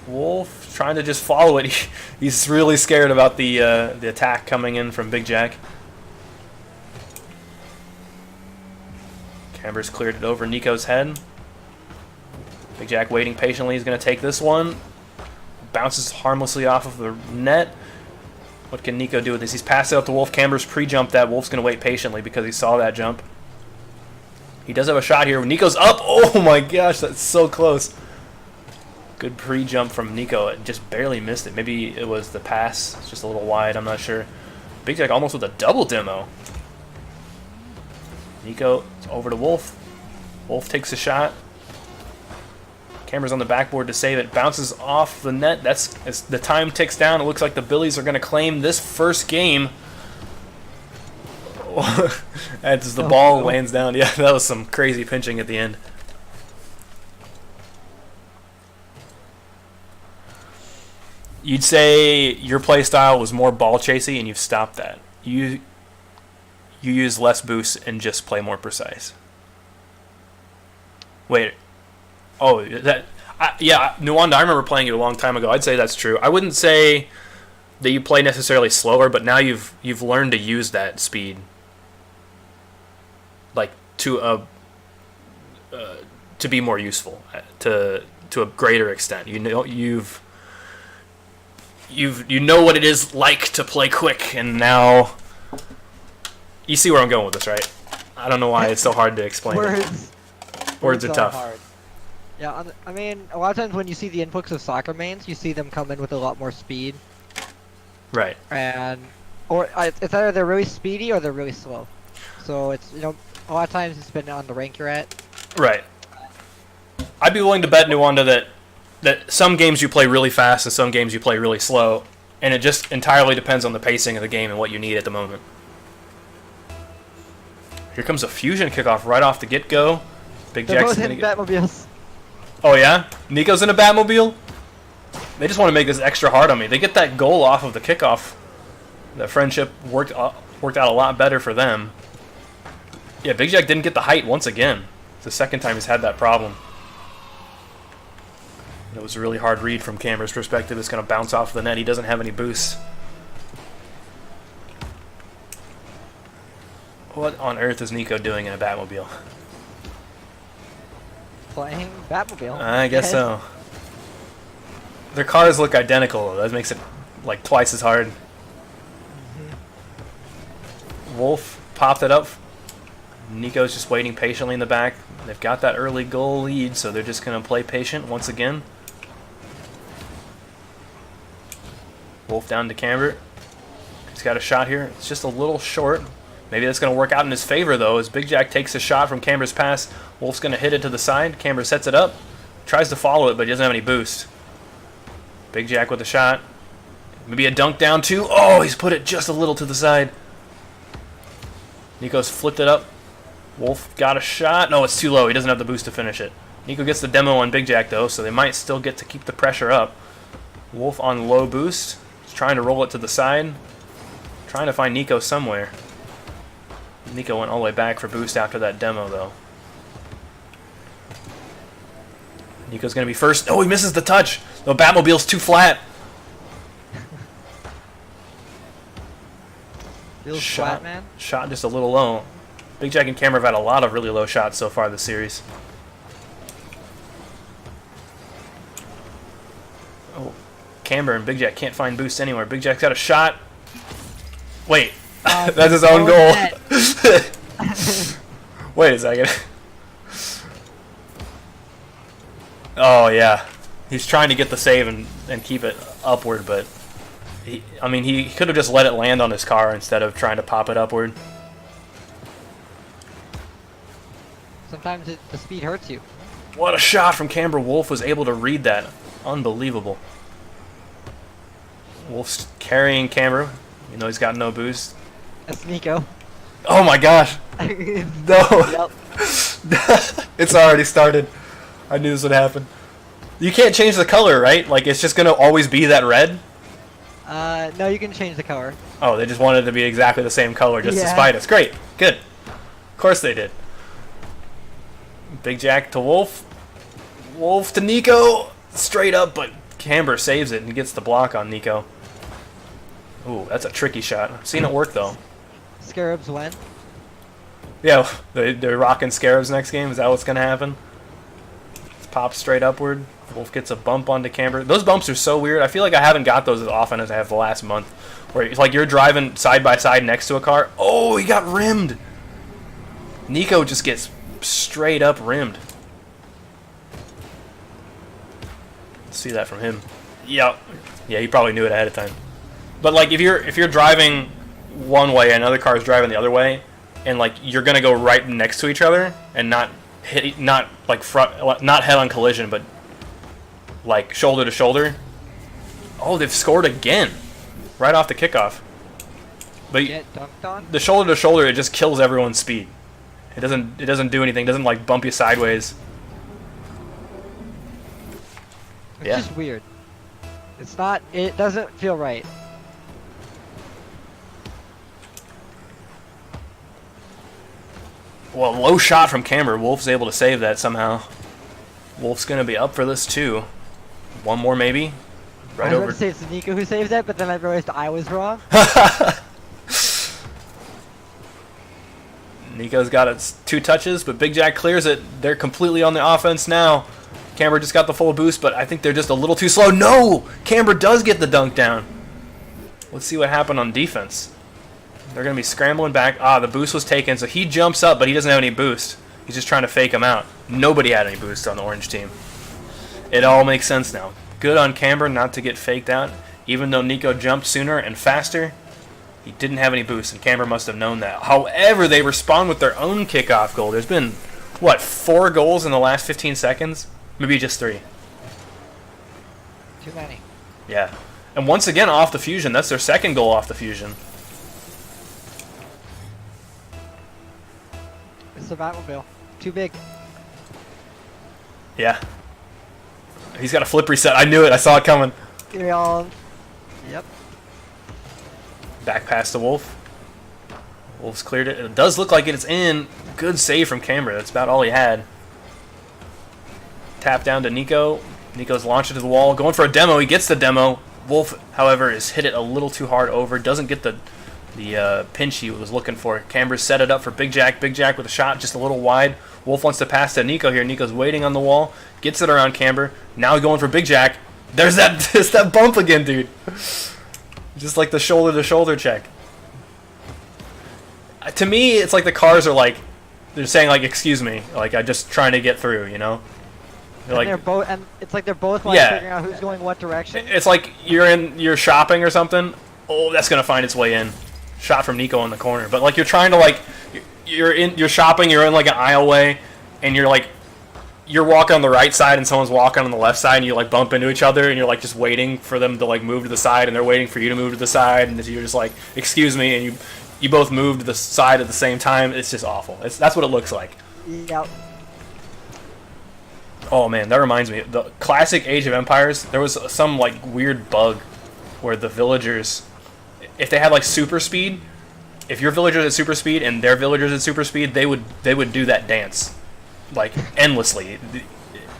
Wolf trying to just follow it. He's really scared about the attack coming in from Big Jack. Camber's cleared it over Nico's head. Big Jack waiting patiently. He's going to take this one. Bounces harmlessly off of the net. What can Nico do with this? He's passed it up to Wolf. Camber's pre-jumped that. Wolf's going to wait patiently because he saw that jump. He does have a shot here. Nico's up. Oh my gosh, that's so close. Good pre-jump from Nico. It just barely missed it. Maybe it was the pass. It's just a little wide. I'm not sure. Big Jack almost with a double demo. Nico over to Wolf. Wolf takes a shot. Camera's on the backboard to save it. Bounces off the net. That's as the time ticks down. It looks like the Billies are going to claim this first game. As the ball lands down. Yeah, that was some crazy pinching at the end. You'd say your play style was more ball chasey, and you've stopped that. You use less boosts and just play more precise. Wait. Oh, yeah, Nuwanda, I remember playing it a long time ago. I'd say that's true. I wouldn't say that you play necessarily slower, but now you've learned to use that speed, like to be more useful to a greater extent. You know you know what it is like to play quick, and now you see where I'm going with this, right? I don't know why it's so hard to explain. Words are tough. Hard. Yeah, I mean, a lot of times when you see the inputs of soccer mains, you see them come in with a lot more speed. Right. Or it's either they're really speedy or they're really slow. So it's, a lot of times it's been on the rank you're at. Right. I'd be willing to bet, Nuwanda, that some games you play really fast and some games you play really slow, and it just entirely depends on the pacing of the game and what you need at the moment. Here comes a fusion kickoff right off the get-go. Big They're Jack's both hitting Batmobiles. Oh yeah? Nico's in a Batmobile? They just want to make this extra hard on me. They get that goal off of the kickoff. The friendship worked out a lot better for them. Yeah, Big Jack didn't get the height once again. It's the second time he's had that problem. It was a really hard read from Camera's perspective. It's going to bounce off the net. He doesn't have any boosts. What on earth is Nico doing in a Batmobile? Playing Batmobile. I guess so. Their cars look identical, though. That makes it like twice as hard. Wolf popped it up. Nico's just waiting patiently in the back. They've got that early goal lead, so they're just going to play patient once again. Wolf down to Camber. He's got a shot here. It's just a little short. Maybe that's going to work out in his favor, though, as Big Jack takes a shot from Camber's pass. Wolf's going to hit it to the side. Camber sets it up. Tries to follow it, but he doesn't have any boost. Big Jack with a shot. Maybe a dunk down, too. Oh, he's put it just a little to the side. Nico's flipped it up. Wolf got a shot. No, it's too low. He doesn't have the boost to finish it. Nico gets the demo on Big Jack, though, so they might still get to keep the pressure up. Wolf on low boost. He's trying to roll it to the side. Trying to find Nico somewhere. Nico went all the way back for boost after that demo, though. Nico's going to be first. Oh, he misses the touch. The Batmobile's too flat. Feels flat, man. Shot just a little low. Big Jack and Camera have had a lot of really low shots so far this series. Oh, Camber and Big Jack can't find boost anywhere. Big Jack's got a shot. Wait. That's his own goal. Wait a second. Oh, yeah. He's trying to get the save and keep it upward, but he could have just let it land on his car instead of trying to pop it upward. Sometimes the speed hurts you. What a shot from Camber. Wolf was able to read that. Unbelievable. Wolf's carrying Camber, even though he's got no boost. That's Nico. Oh my gosh. No. It's already started. I knew this would happen. You can't change the color, right? Like, it's just going to always be that red? No, you can change the color. Oh, they just wanted it to be exactly the same color just to spite us. Great. Good. Of course they did. Big Jack to Wolf. Wolf to Nico. Straight up, but Camber saves it and he gets the block on Nico. Ooh, that's a tricky shot. I've seen it work though. Scarabs win. Yeah, they're rocking Scarabs next game. Is that what's gonna happen? It's pop straight upward. Wolf gets a bump onto Camber. Those bumps are so weird. I feel like I haven't got those as often as I have the last month. Where it's like you're driving side by side next to a car. Oh, he got rimmed. Nico just gets straight up rimmed. See that from him. Yeah, he probably knew it ahead of time. But like if you're driving one way and another car is driving the other way, and like you're gonna go right next to each other and not head-on collision, but like shoulder to shoulder. Oh, they've scored again, right off the kickoff. But Get dunked on. the shoulder to shoulder, it just kills everyone's speed. It doesn't do anything. It doesn't like bump you sideways. It's Yeah. just weird. It's not. It doesn't feel right. Well, low shot from Camber. Wolf's able to save that somehow. Wolf's gonna be up for this too. One more maybe. Right I was over. about to say it's Nico who saves that, but then I realized I was wrong. Nico's got its 2 touches, but Big Jack clears it. They're completely on the offense now. Camber just got the full boost, but I think they're just a little too slow. No! Camber does get the dunk down. Let's see what happened on defense. They're going to be scrambling back. Ah, the boost was taken, so he jumps up, but he doesn't have any boost. He's just trying to fake him out. Nobody had any boost on the orange team. It all makes sense now. Good on Camber not to get faked out. Even though Nico jumped sooner and faster, he didn't have any boost, and Camber must have known that. However, they respond with their own kickoff goal. There's been, what, 4 goals in the last 15 seconds? Maybe just 3. Too many. Yeah. And once again, off the fusion. That's their second goal off the fusion. It's the Batmobile. Too big. Yeah. He's got a flip reset. I knew it. I saw it coming. Give me all. Yep. Back past the Wolf. Wolf's cleared it. It does look like it's in. Good save from Camber. That's about all he had. Tap down to Nico. Nico's launched into the wall. Going for a demo. He gets the demo. Wolf, however, is hit it a little too hard over. Doesn't get the pinch he was looking for. Camber set it up for Big Jack. Big Jack with a shot just a little wide. Wolf wants to pass to Nico here. Nico's waiting on the wall. Gets it around Camber. Now going for Big Jack. There's that bump again, dude. Just like the shoulder-to-shoulder check. To me, it's like the cars are like, they're saying like, excuse me, like I'm just trying to get through, you know? They're And they're like, both, and it's like they're both like Yeah. figuring out who's going what direction. it's like you're shopping or something. Oh, that's gonna find its way in. Shot from Nico in the corner, but like you're trying to like, you're shopping, you're in like an aisleway, and you're walking on the right side and someone's walking on the left side, and you like bump into each other, and you're like just waiting for them to like move to the side, and they're waiting for you to move to the side, and you're just like, excuse me, and you both move to the side at the same time. It's just awful. That's what it looks like. Yep. Oh man, that reminds me. The classic Age of Empires, there was some like weird bug where the villagers, if they had like super speed, if your villagers at super speed and their villagers at super speed, they would do that dance like endlessly.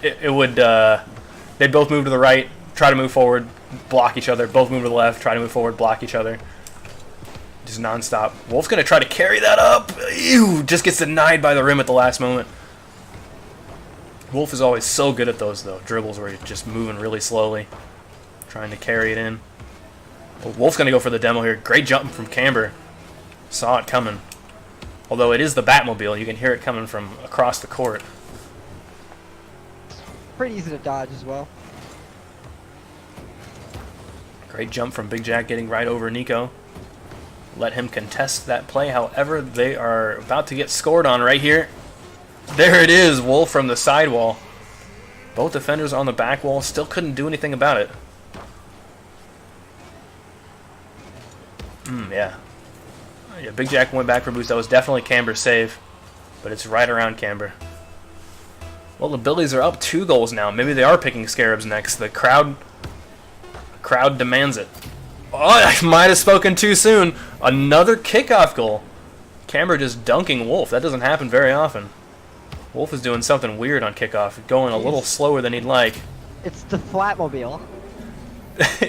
It would they'd both move to the right, try to move forward, block each other, both move to the left, try to move forward, block each other. Just non-stop. Wolf's gonna try to carry that up. Ew, just gets denied by the rim at the last moment. Wolf is always so good at those though, dribbles where he's just moving really slowly, trying to carry it in. But Wolf's gonna go for the demo here. Great jump from Camber. Saw it coming. Although it is the Batmobile, you can hear it coming from across the court. Pretty easy to dodge as well. Great jump from Big Jack, getting right over Nico. Let him contest that play. However, they are about to get scored on right here. There it is, Wolf from the sidewall. Both defenders on the back wall, still couldn't do anything about it. Yeah. Yeah, Big Jack went back for boost. That was definitely Camber's save, but it's right around Camber. Well, the Billies are up 2 goals now. Maybe they are picking Scarabs next. The crowd demands it. Oh, I might have spoken too soon. Another kickoff goal. Camber just dunking Wolf. That doesn't happen very often. Wolf is doing something weird on kickoff, going a little slower than he'd like. It's the Flatmobile.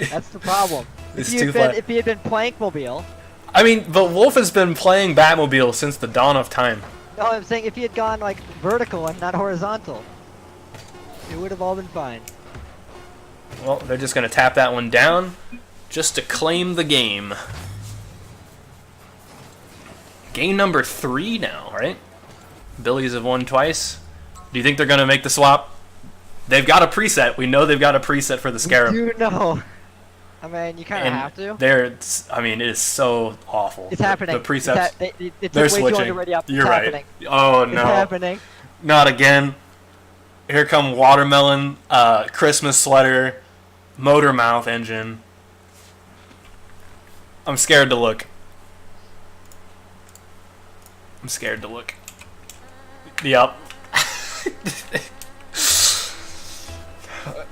That's the problem. It's too flat. If he had been Plankmobile. I mean, but Wolf has been playing Batmobile since the dawn of time. No, I'm saying if he had gone like vertical and not horizontal, it would have all been fine. Well, they're just going to tap that one down just to claim the game. Game number 3 now, right? Billies have won twice. Do you think they're going to make the swap? They've got a preset. We know they've got a preset for the Scarab. You know. I mean, you kind of have to. I mean, it is so awful. It's happening. The presets. It's they're way switching. too long to ready up. You're it's right. Happening. Oh, no. It's happening. Not again. Here come Watermelon, Christmas Sweater, Motor Mouth Engine. I'm scared to look. I'm scared to look. Yup.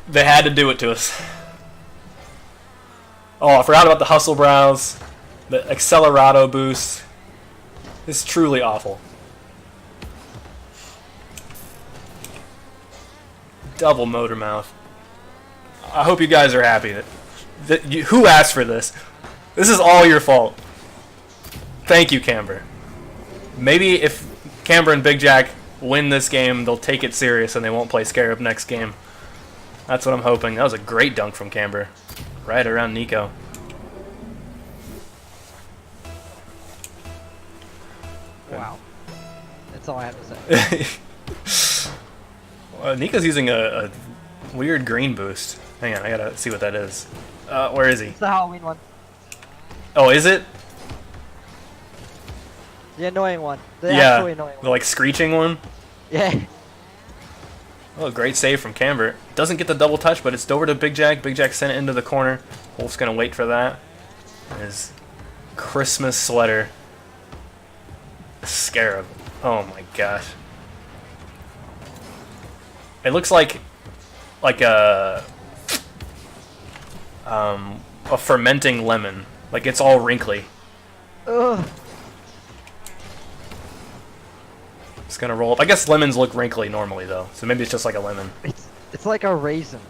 They had to do it to us. Oh, I forgot about the Hustle Brows, the Accelerado boost. It's truly awful. Double Motor Mouth. I hope you guys are happy. Who asked for this? This is all your fault. Thank you, Camber. Maybe if Camber and Big Jack win this game, they'll take it serious and they won't play Scarab next game. That's what I'm hoping. That was a great dunk from Camber. Right around Nico. Wow. That's all I have to say. Nico's using a weird green boost. Hang on, I gotta see what that is. Where is he? It's the Halloween one. Oh, is it? The annoying one. The Yeah, actually annoying the one. like screeching one. Yeah. Oh, great save from Camber. Doesn't get the double touch, but it's over to Big Jack. Big Jack sent it into the corner. Wolf's gonna wait for that. His Christmas sweater. Scarab. Oh my gosh. It looks like a fermenting lemon. Like it's all wrinkly. Ugh. It's gonna roll up. I guess lemons look wrinkly normally though, so maybe it's just like a lemon. It's like a raisin.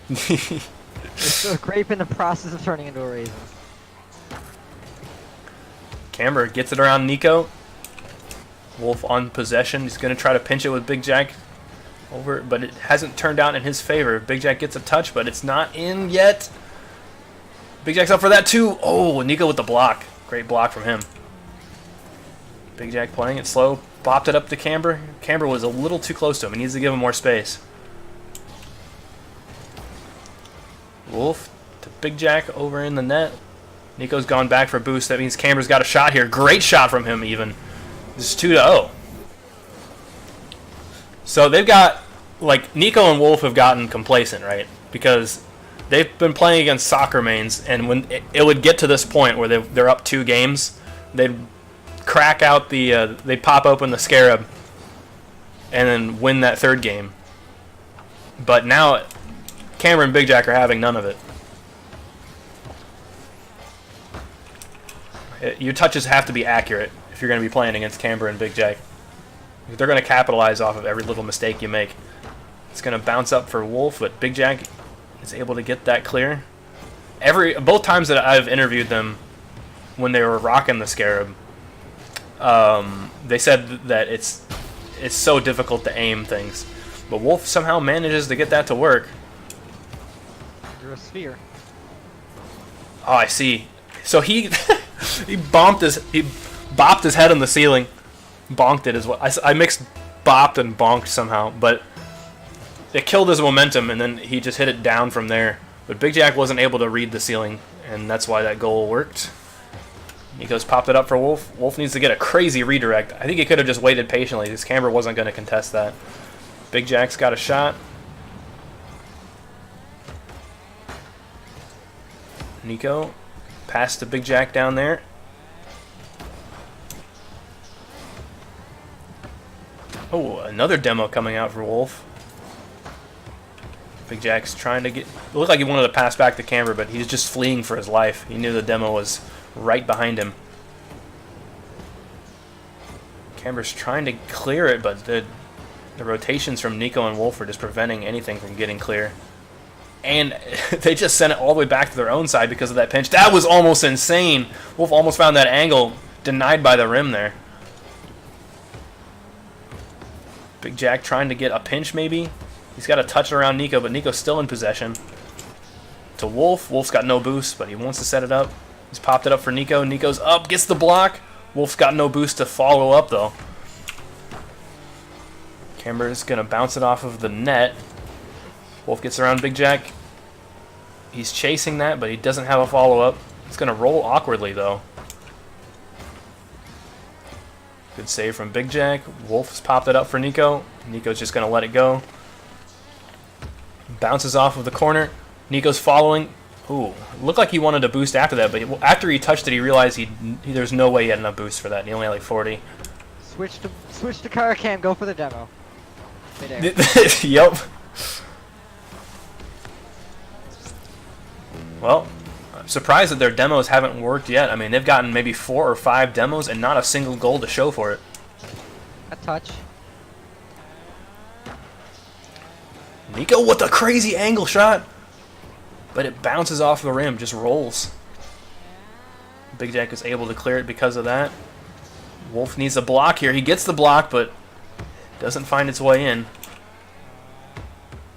It's a grape in the process of turning into a raisin. Camber gets it around Nico. Wolf on possession. He's gonna try to pinch it with Big Jack. Over, but it hasn't turned out in his favor. Big Jack gets a touch, but it's not in yet. Big Jack's up for that too. Oh, Nico with the block. Great block from him. Big Jack playing it slow. Bopped it up to Camber. Camber was a little too close to him. He needs to give him more space. Wolf to Big Jack over in the net. Nico's gone back for a boost. That means Camber's got a shot here. Great shot from him even. This is 2-0. So they've got, like, Nico and Wolf have gotten complacent, right? Because they've been playing against soccer mains, and when it would get to this point where they're up 2 games, they'd crack out they'd pop open the Scarab and then win that 3rd game. But now, Camber and Big Jack are having none of it. Your touches have to be accurate if you're going to be playing against Camber and Big Jack. They're going to capitalize off of every little mistake you make. It's going to bounce up for Wolf, but Big Jack is able to get that clear. Both times that I've interviewed them when they were rocking the Scarab, they said that it's so difficult to aim things. But Wolf somehow manages to get that to work. You're a sphere. Oh, I see. So he he bopped his head on the ceiling. Bonked it as well. I mixed bopped and bonked somehow, but it killed his momentum, and then he just hit it down from there. But Big Jack wasn't able to read the ceiling, and that's why that goal worked. Nico's popped it up for Wolf. Wolf needs to get a crazy redirect. I think he could have just waited patiently. This Camber wasn't going to contest that. Big Jack's got a shot. Nico passed to Big Jack down there. Oh, another demo coming out for Wolf. Big Jack's trying to get... It looked like he wanted to pass back to Camber, but he's just fleeing for his life. He knew the demo was right behind him. Camber's trying to clear it, but the rotations from Nico and Wolf are just preventing anything from getting clear. And they just sent it all the way back to their own side because of that pinch. That was almost insane. Wolf almost found that angle, denied by the rim there. Big Jack trying to get a pinch maybe. He's got a touch around Nico, but Nico's still in possession. To Wolf. Wolf's got no boost, but he wants to set it up. He's popped it up for Nico. Nico's up, gets the block. Wolf's got no boost to follow up though. Camber's going to bounce it off of the net. Wolf gets around Big Jack. He's chasing that, but he doesn't have a follow-up. He's going to roll awkwardly, though. Good save from Big Jack. Wolf's popped it up for Nico. Nico's just going to let it go. Bounces off of the corner. Nico's following. Ooh, looked like he wanted to boost after that, but after he touched it, he realized there's no way he had enough boost for that. He only had like 40. Switch to car cam. Go for the demo. Yep. Well, I'm surprised that their demos haven't worked yet. I mean, they've gotten maybe 4 or 5 demos and not a single goal to show for it. A touch. Nico with a crazy angle shot. But it bounces off the rim, just rolls. Big Jack is able to clear it because of that. Wolf needs a block here. He gets the block, but doesn't find its way in.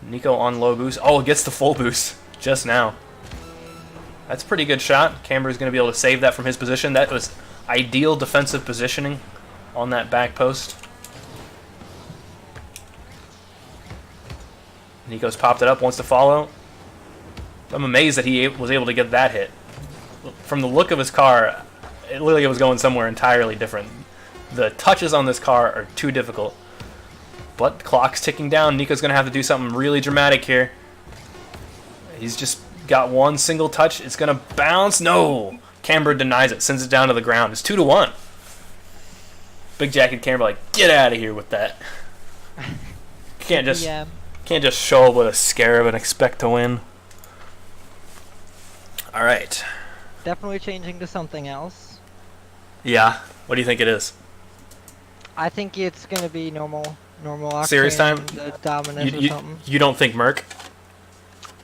Nico on low boost. Oh, gets the full boost just now. That's a pretty good shot. Camber's going to be able to save that from his position. That was ideal defensive positioning on that back post. Nico's popped it up, wants to follow. I'm amazed that he was able to get that hit. From the look of his car, it literally was going somewhere entirely different. The touches on this car are too difficult. But the clock's ticking down. Nico's going to have to do something really dramatic here. He's just got one single touch. It's going to bounce. No! Camber denies it, sends it down to the ground. It's 2-1. Big Jack and Camber like, get out of here with that. Can't just show up with a scarab and expect to win. All right. Definitely changing to something else. Yeah. What do you think it is? I think it's gonna be normal Octane. Serious time? The Dominus or something. You don't think Merc?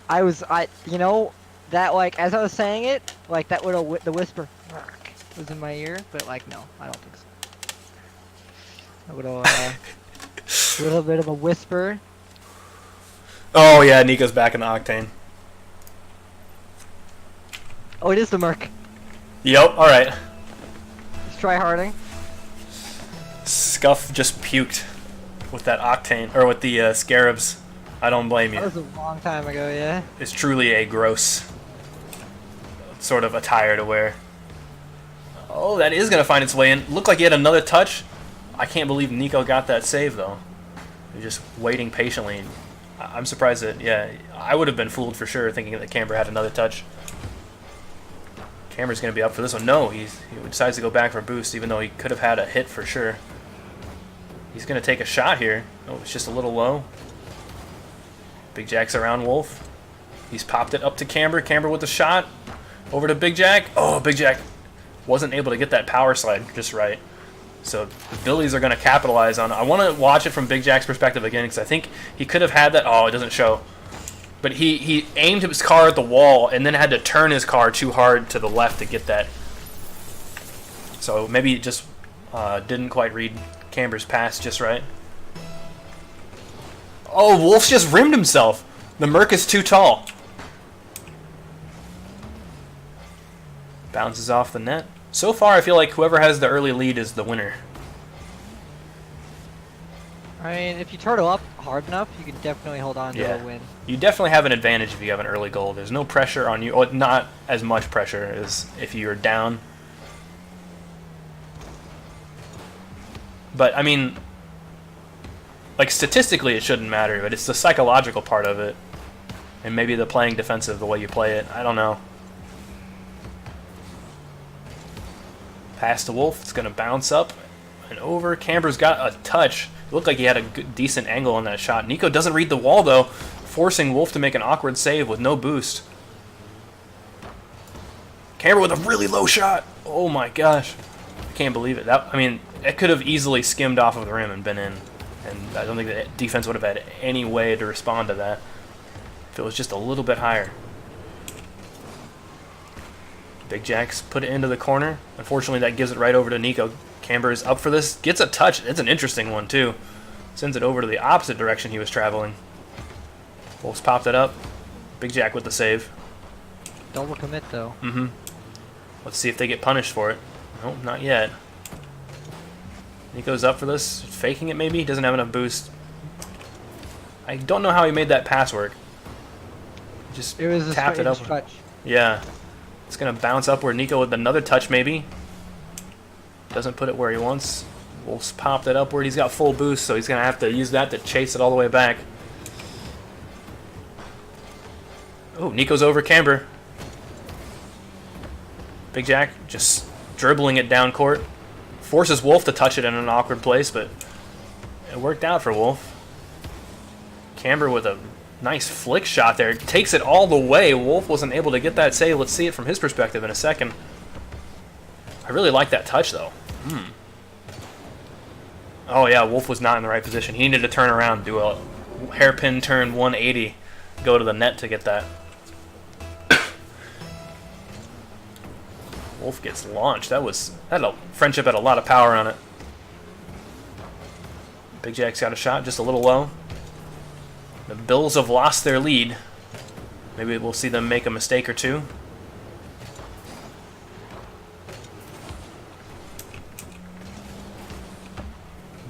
You know, that like as I was saying it, like that would the whisper Merc was in my ear, but like no, I don't think so. A little bit of a whisper. Oh yeah, Nico's back in Octane. Oh, it is the Merc. Yep. All right. Let's try Harding. Scuff just puked with that Octane or with the Scarabs. I don't blame you. That was a long time ago, yeah. It's truly a gross sort of attire to wear. Oh, that is gonna find its way in. Looked like he had another touch. I can't believe Nico got that save though. He's just waiting patiently. I'm surprised that, yeah, I would have been fooled for sure thinking that Camber had another touch. Camber's going to be up for this one. No, he decides to go back for a boost, even though he could have had a hit for sure. He's going to take a shot here. Oh, it's just a little low. Big Jack's around Wolf. He's popped it up to Camber. Camber with the shot. Over to Big Jack. Oh, Big Jack wasn't able to get that power slide just right. So the Billies are going to capitalize on it. I want to watch it from Big Jack's perspective again because I think he could have had that. Oh, it doesn't show. But he aimed his car at the wall and then had to turn his car too hard to the left to get that. So maybe he just didn't quite read Camber's pass just right. Oh, Wolf's just rimmed himself. The Merc is too tall. Bounces off the net. So far, I feel like whoever has the early lead is the winner. I mean, if you turtle up hard enough, you can definitely hold on to a win. You definitely have an advantage if you have an early goal. There's no pressure on you. Or not as much pressure as if you're down. But, I mean, like, statistically it shouldn't matter, but it's the psychological part of it. And maybe the playing defensive, the way you play it. I don't know. Pass to Wolf. It's going to bounce up and over. Camber's got a touch. It looked like he had a good, decent angle on that shot. Nico doesn't read the wall, though, forcing Wolf to make an awkward save with no boost. Camber with a really low shot. Oh, my gosh. I can't believe it. I mean, it could have easily skimmed off of the rim and been in. And I don't think the defense would have had any way to respond to that. If it was just a little bit higher. Big Jack's put it into the corner. Unfortunately, that gives it right over to Nico. Camber is up for this. Gets a touch. It's an interesting one, too. Sends it over to the opposite direction he was traveling. Wolf's popped it up. Big Jack with the save. Double commit, though. Mm-hmm. Let's see if they get punished for it. Nope, not yet. Nico's up for this. Faking it, maybe? He doesn't have enough boost. I don't know how he made that pass work. Just It was a tapped it up. stretch. Yeah. It's going to bounce upward. Nico with another touch, maybe. Doesn't put it where he wants. Wolf's popped it upward. He's got full boost, so he's going to have to use that to chase it all the way back. Oh, Nico's over Camber. Big Jack just dribbling it down court. Forces Wolf to touch it in an awkward place, but it worked out for Wolf. Camber with a nice flick shot there. Takes it all the way. Wolf wasn't able to get that save. Let's see it from his perspective in a second. I really like that touch, though. Oh, yeah, Wolf was not in the right position. He needed to turn around, do a hairpin turn 180, go to the net to get that. Wolf gets launched. Friendship had a lot of power on it. Big Jack's got a shot, just a little low. The Bills have lost their lead. Maybe we'll see them make a mistake or two.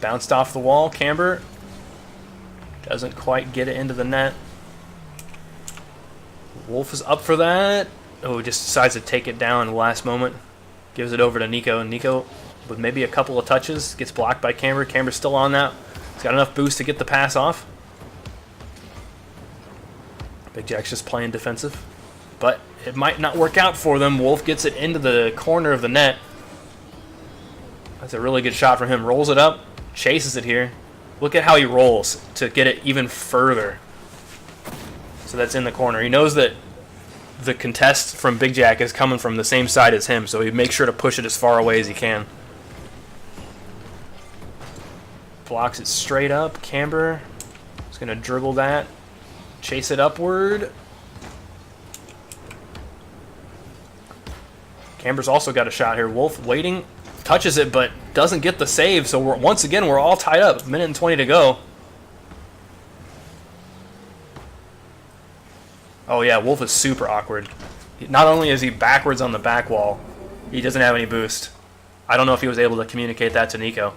Bounced off the wall. Camber doesn't quite get it into the net. Wolf is up for that. Oh, just decides to take it down in the last moment. Gives it over to Nico. And Nico, with maybe a couple of touches, gets blocked by Camber. Camber's still on that. He's got enough boost to get the pass off. Big Jack's just playing defensive. But it might not work out for them. Wolf gets it into the corner of the net. That's a really good shot from him. Rolls it up. Chases it here. Look at how he rolls to get it even further. So that's in the corner. He knows that the contest from Big Jack is coming from the same side as him, so he makes sure to push it as far away as he can. Blocks it straight up. Camber is going to dribble that. Chase it upward. Camber's also got a shot here. Wolf waiting. Touches it, but doesn't get the save, so once again, we're all tied up. 1:20 to go. Oh yeah, Wolf is super awkward. Not only is he backwards on the back wall, he doesn't have any boost. I don't know if he was able to communicate that to Nico.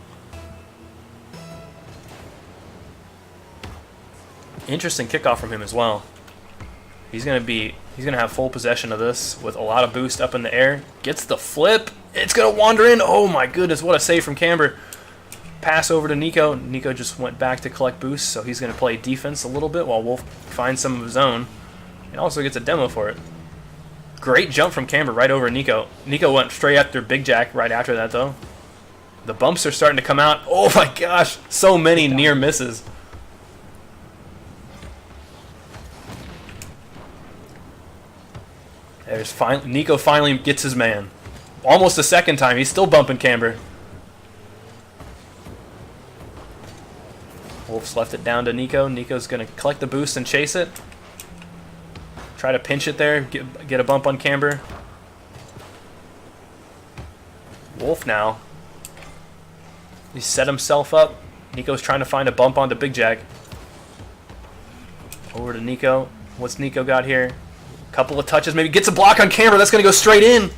Interesting kickoff from him as well. He's gonna have full possession of this with a lot of boost up in the air. Gets the flip. It's gonna wander in. Oh my goodness, what a save from Camber. Pass over to Nico. Nico just went back to collect boost, so he's gonna play defense a little bit while Wolf finds some of his own. And also gets a demo for it. Great jump from Camber right over Nico. Nico went straight after Big Jack right after that, though. The bumps are starting to come out. Oh my gosh, so many near misses. Nico finally gets his man. Almost a second time. He's still bumping Camber. Wolf's left it down to Nico. Nico's going to collect the boost and chase it. Try to pinch it there. Get a bump on Camber. Wolf now. He set himself up. Nico's trying to find a bump onto Big Jack. Over to Nico. What's Nico got here? Couple of touches. Maybe gets a block on Camber. That's going to go straight in.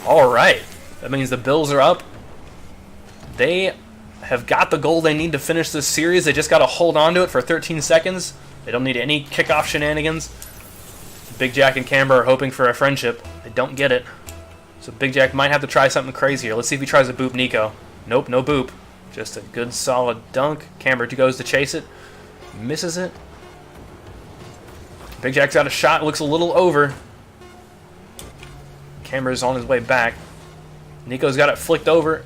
All right. That means the Bills are up. They have got the goal they need to finish this series. They just got to hold on to it for 13 seconds. They don't need any kickoff shenanigans. Big Jack and Camber are hoping for a friendship. They don't get it. So Big Jack might have to try something crazy here. Let's see if he tries to boop Nico. Nope, no boop. Just a good solid dunk. Camber goes to chase it. Misses it. Big Jack's got a shot. Looks a little over. Camber's on his way back. Nico's got it flicked over.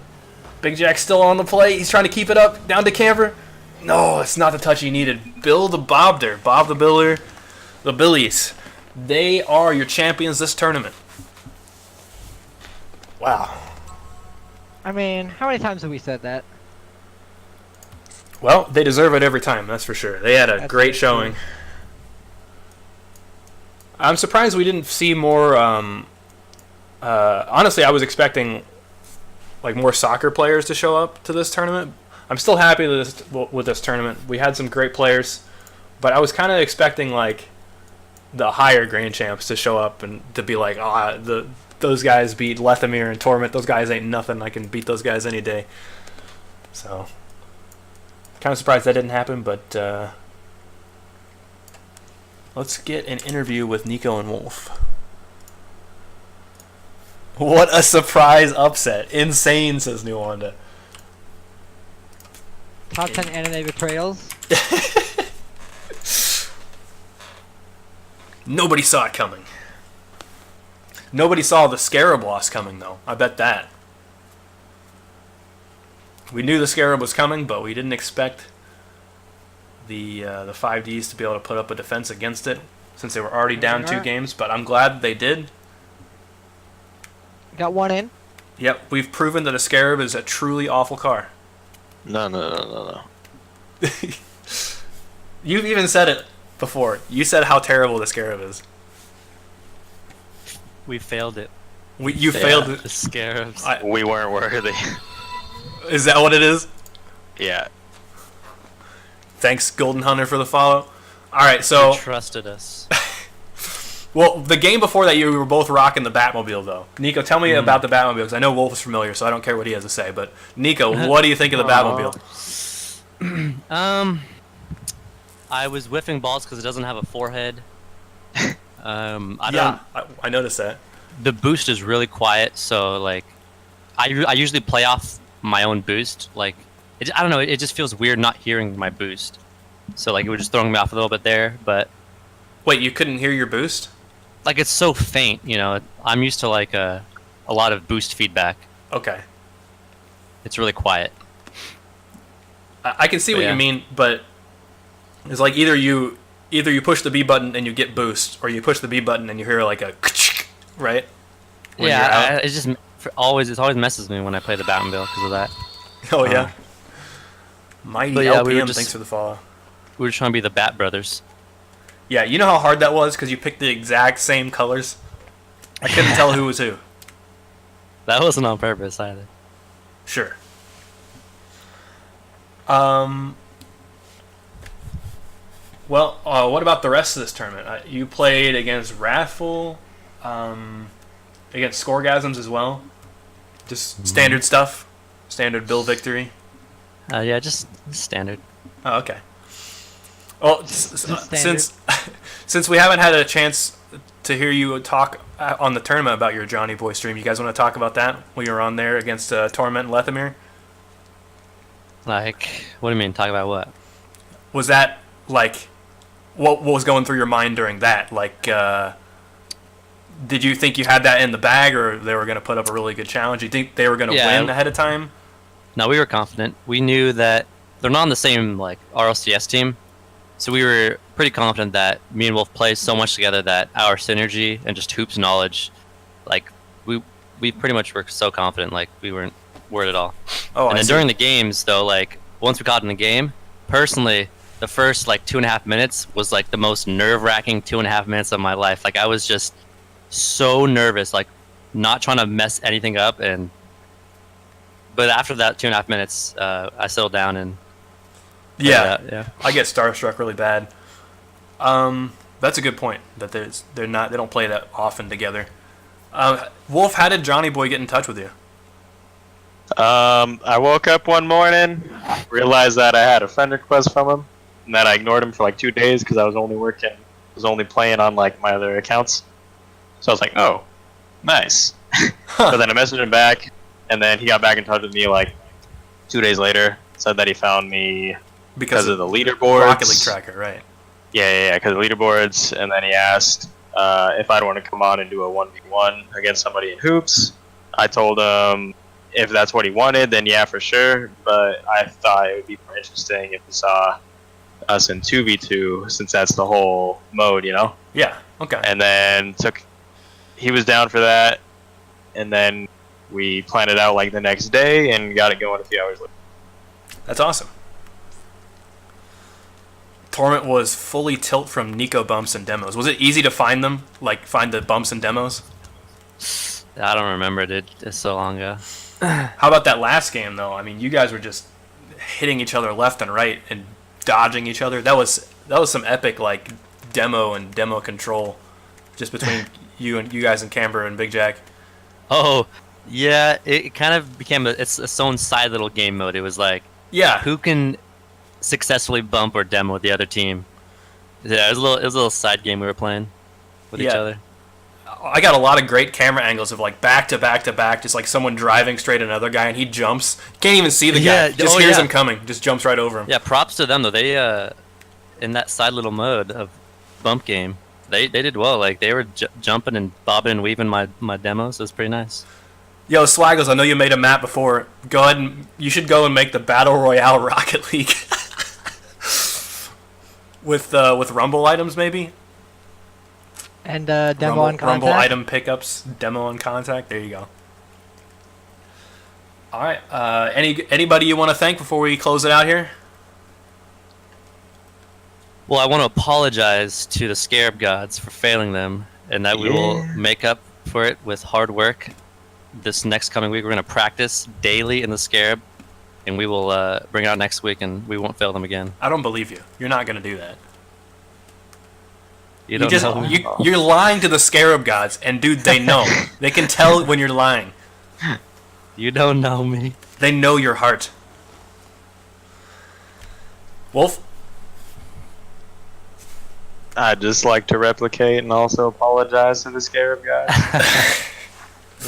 Big Jack's still on the play. He's trying to keep it up. Down to Camber. No, it's not the touch he needed. Bill the Bobder. Bob the Biller. The Billies. They are your champions this tournament. Wow. I mean, how many times have we said that? Well, they deserve it every time, that's for sure. They had a great showing. I'm surprised we didn't see more. Honestly, I was expecting like more soccer players to show up to this tournament. I'm still happy with this tournament. We had some great players, but I was kind of expecting like the higher Grand Champs to show up and to be like, those guys beat Lethamyr and Torment. Those guys ain't nothing. I can beat those guys any day. So, kind of surprised that didn't happen, but let's get an interview with Nico and Wolf. What a surprise upset. Insane, says New Wanda. Top 10 anime betrayals. Nobody saw it coming. Nobody saw the Scarab loss coming, though. I bet that. We knew the Scarab was coming, but we didn't expect the 5Ds to be able to put up a defense against it, since they were already down 2 games. But I'm glad they did. Got one in. Yep, we've proven that a Scarab is a truly awful car. No. You've even said it before. You said how terrible the Scarab is. We failed it. You failed it. The Scarabs. We weren't worthy. Is that what it is? Yeah. Thanks, Golden Hunter, for the follow. All right, so You trusted us. well, the game before that, you were both rocking the Batmobile, though. Nico, tell me about the Batmobile, because I know Wolf is familiar, so I don't care what he has to say. But Nico, what do you think of the Batmobile? I was whiffing balls because it doesn't have a forehead. I noticed that. The boost is really quiet, so like, I usually play off my own boost. Like, I don't know, it just feels weird not hearing my boost. So like, it was just throwing me off a little bit there, but Wait, you couldn't hear your boost? like it's so faint, you know. I'm used to like a lot of boost feedback. Okay. It's really quiet. I can see what Yeah. you mean, but it's like either you push the B button and you get boost, or you push the B button and you hear like a right? When you're out. It just it always messes me when I play the Batmobile because of that. Oh yeah. Mighty But yeah, LPM, we were just- thanks for the follow. We were trying to be the Bat Brothers. Yeah, you know how hard that was because you picked the exact same colors. I couldn't tell who was who. That wasn't on purpose either. Sure. Well, what about the rest of this tournament? You played against Wrathful, against Scoregasms as well. Just standard stuff, standard Bill victory. Yeah, just standard. Oh, okay. Well, since we haven't had a chance to hear you talk on the tournament about your Johnny Boy stream, you guys want to talk about that when you were on there against Torment and Lethamyr? Like, what do you mean? Talk about what? Was that like what was going through your mind during that? Like, did you think you had that in the bag, or they were going to put up a really good challenge? Do you think they were going to win ahead of time? No, we were confident. We knew that they're not on the same like RLCS team, so we were pretty confident that me and Wolf play so much together that our synergy and just hoops knowledge, like we pretty much were so confident, like we weren't worried at all. Oh, and then during the games, though, like once we got in the game, personally, the first like 2.5 minutes was like the most nerve-wracking 2.5 minutes of my life. Like I was just so nervous, like not trying to mess anything up. But after that 2.5 minutes, I settled down and yeah, I get starstruck really bad. That's a good point. That they don't play that often together. Wolf, how did Johnny Boy get in touch with you? I woke up one morning, realized that I had a friend request from him, and that I ignored him for like 2 days because I was only playing on like my other accounts. So I was like, oh, nice. So then I messaged him back, and then he got back in touch with me like 2 days later. Said that he found me because of the leaderboards. Rocket League tracker, right? Yeah, because of the leaderboards, and then he asked if I'd want to come on and do a 1v1 against somebody in hoops. I told him if that's what he wanted, then yeah, for sure. But I thought it would be more interesting if he saw us in 2v2, since that's the whole mode, you know? Yeah, okay. And then he was down for that, and then we planned it out like the next day and got it going a few hours later. That's awesome. Torment was fully tilt from Nico bumps and demos. Was it easy to find them? Like, find the bumps and demos? I don't remember, dude. It's so long ago. How about that last game, though? I mean, you guys were just hitting each other left and right and dodging each other. That was some epic, like, demo and demo control just between you guys and Camber and Big Jack. Oh, yeah. It kind of became its own side little game mode. It was like, Yeah. who can successfully bump or demo the other team? Yeah, it was a little side game we were playing with each Yeah. other. I got a lot of great camera angles of, like, back to back to back, just like someone driving straight at another guy, and he jumps. Can't even see the guy. Yeah, Just oh, hears yeah. him coming. Just jumps right over him. Yeah, props to them though. They in that side little mode of bump game, they did well. Like they were jumping and bobbing and weaving my demos. It was pretty nice. Yo, Swaggles, I know you made a map before. Go ahead and you should go and make the Battle Royale Rocket League with Rumble items, maybe. And demo on contact. Rumble item pickups, demo on contact. There you go. All right. Anybody you want to thank before we close it out here? Well, I want to apologize to the Scarab Gods for failing them, and that we will make up for it with hard work. This next coming week, we're going to practice daily in the Scarab, and we will bring it out next week, and we won't fail them again. I don't believe you. You're not going to do that. You don't know me. You're lying to the Scarab Gods, and dude, they know. They can tell when you're lying. You don't know me. They know your heart. Wolf? I'd just like to replicate and also apologize to the Scarab guys.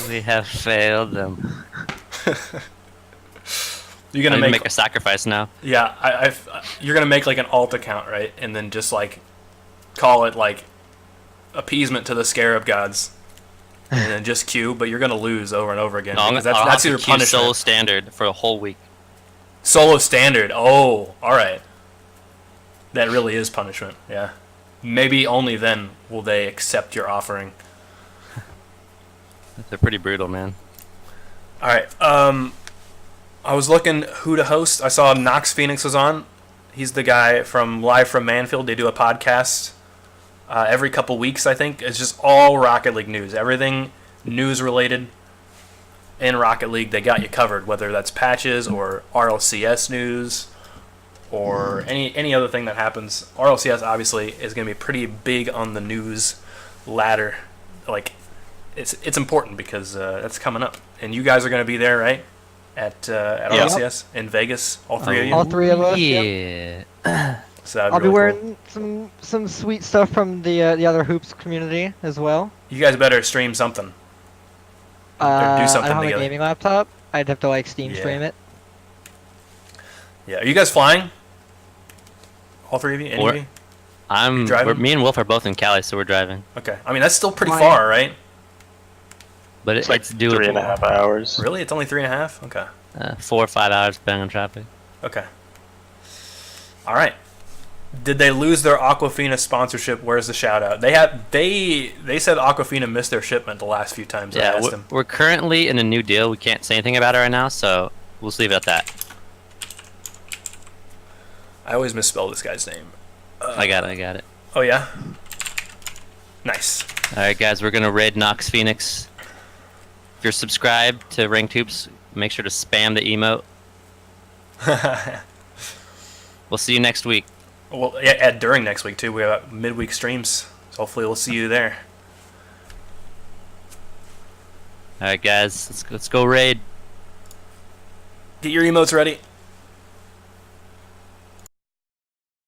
We have failed them. You're gonna I need to make make a sacrifice now. yeah. You're gonna make like an alt account, right? And then just like call it like appeasement to the Scarab Gods, and then just queue. But you're gonna lose over and over again No, because I'll that's have your to queue punishment. solo standard for a whole week. Solo standard. Oh, all right. That really is punishment. Yeah. Maybe only then will they accept your offering. They're pretty brutal, man. All right. I was looking who to host. I saw Nox Phoenix was on. He's the guy from Live from Manfield. They do a podcast every couple weeks, I think. It's just all Rocket League news. Everything news related in Rocket League, they got you covered. Whether that's patches or RLCS news or any other thing that happens. RLCS obviously is going to be pretty big on the news ladder. Like, it's important because that's coming up, and you guys are going to be there, right? At RLCS in Vegas, all three of you. All three of us. Yep. Yeah. So that'd I'll be really wearing some sweet stuff from the other hoops community as well. cool. You guys better stream something. do I something don't have together. a gaming laptop. I'd have to like Steam Yeah. stream it. Yeah, are you guys flying? All three of you? Any of Or- you? Driving? Me and Wolf are both in Cali, so we're driving. Okay. I mean, that's still pretty Flying. far, right? But It's like it's doable. 3.5 hours. Really? It's only 3.5? Okay. 4 or 5 hours depending on traffic. Okay. All right. Did they lose their Aquafina sponsorship? Where's the shout out? They said Aquafina missed their shipment the last few times I Yeah, asked them. we're currently in a new deal. We can't say anything about it right now, so we'll just leave it at that. I always misspell this guy's name. I got it. Oh yeah. Nice. All right, guys, we're gonna raid Nox Phoenix. If you're subscribed to Ranked Hoops, make sure to spam the emote. We'll see you next week. Well, yeah, during next week too. We have midweek streams. So hopefully we'll see you there. All right, guys, let's go raid. Get your emotes ready.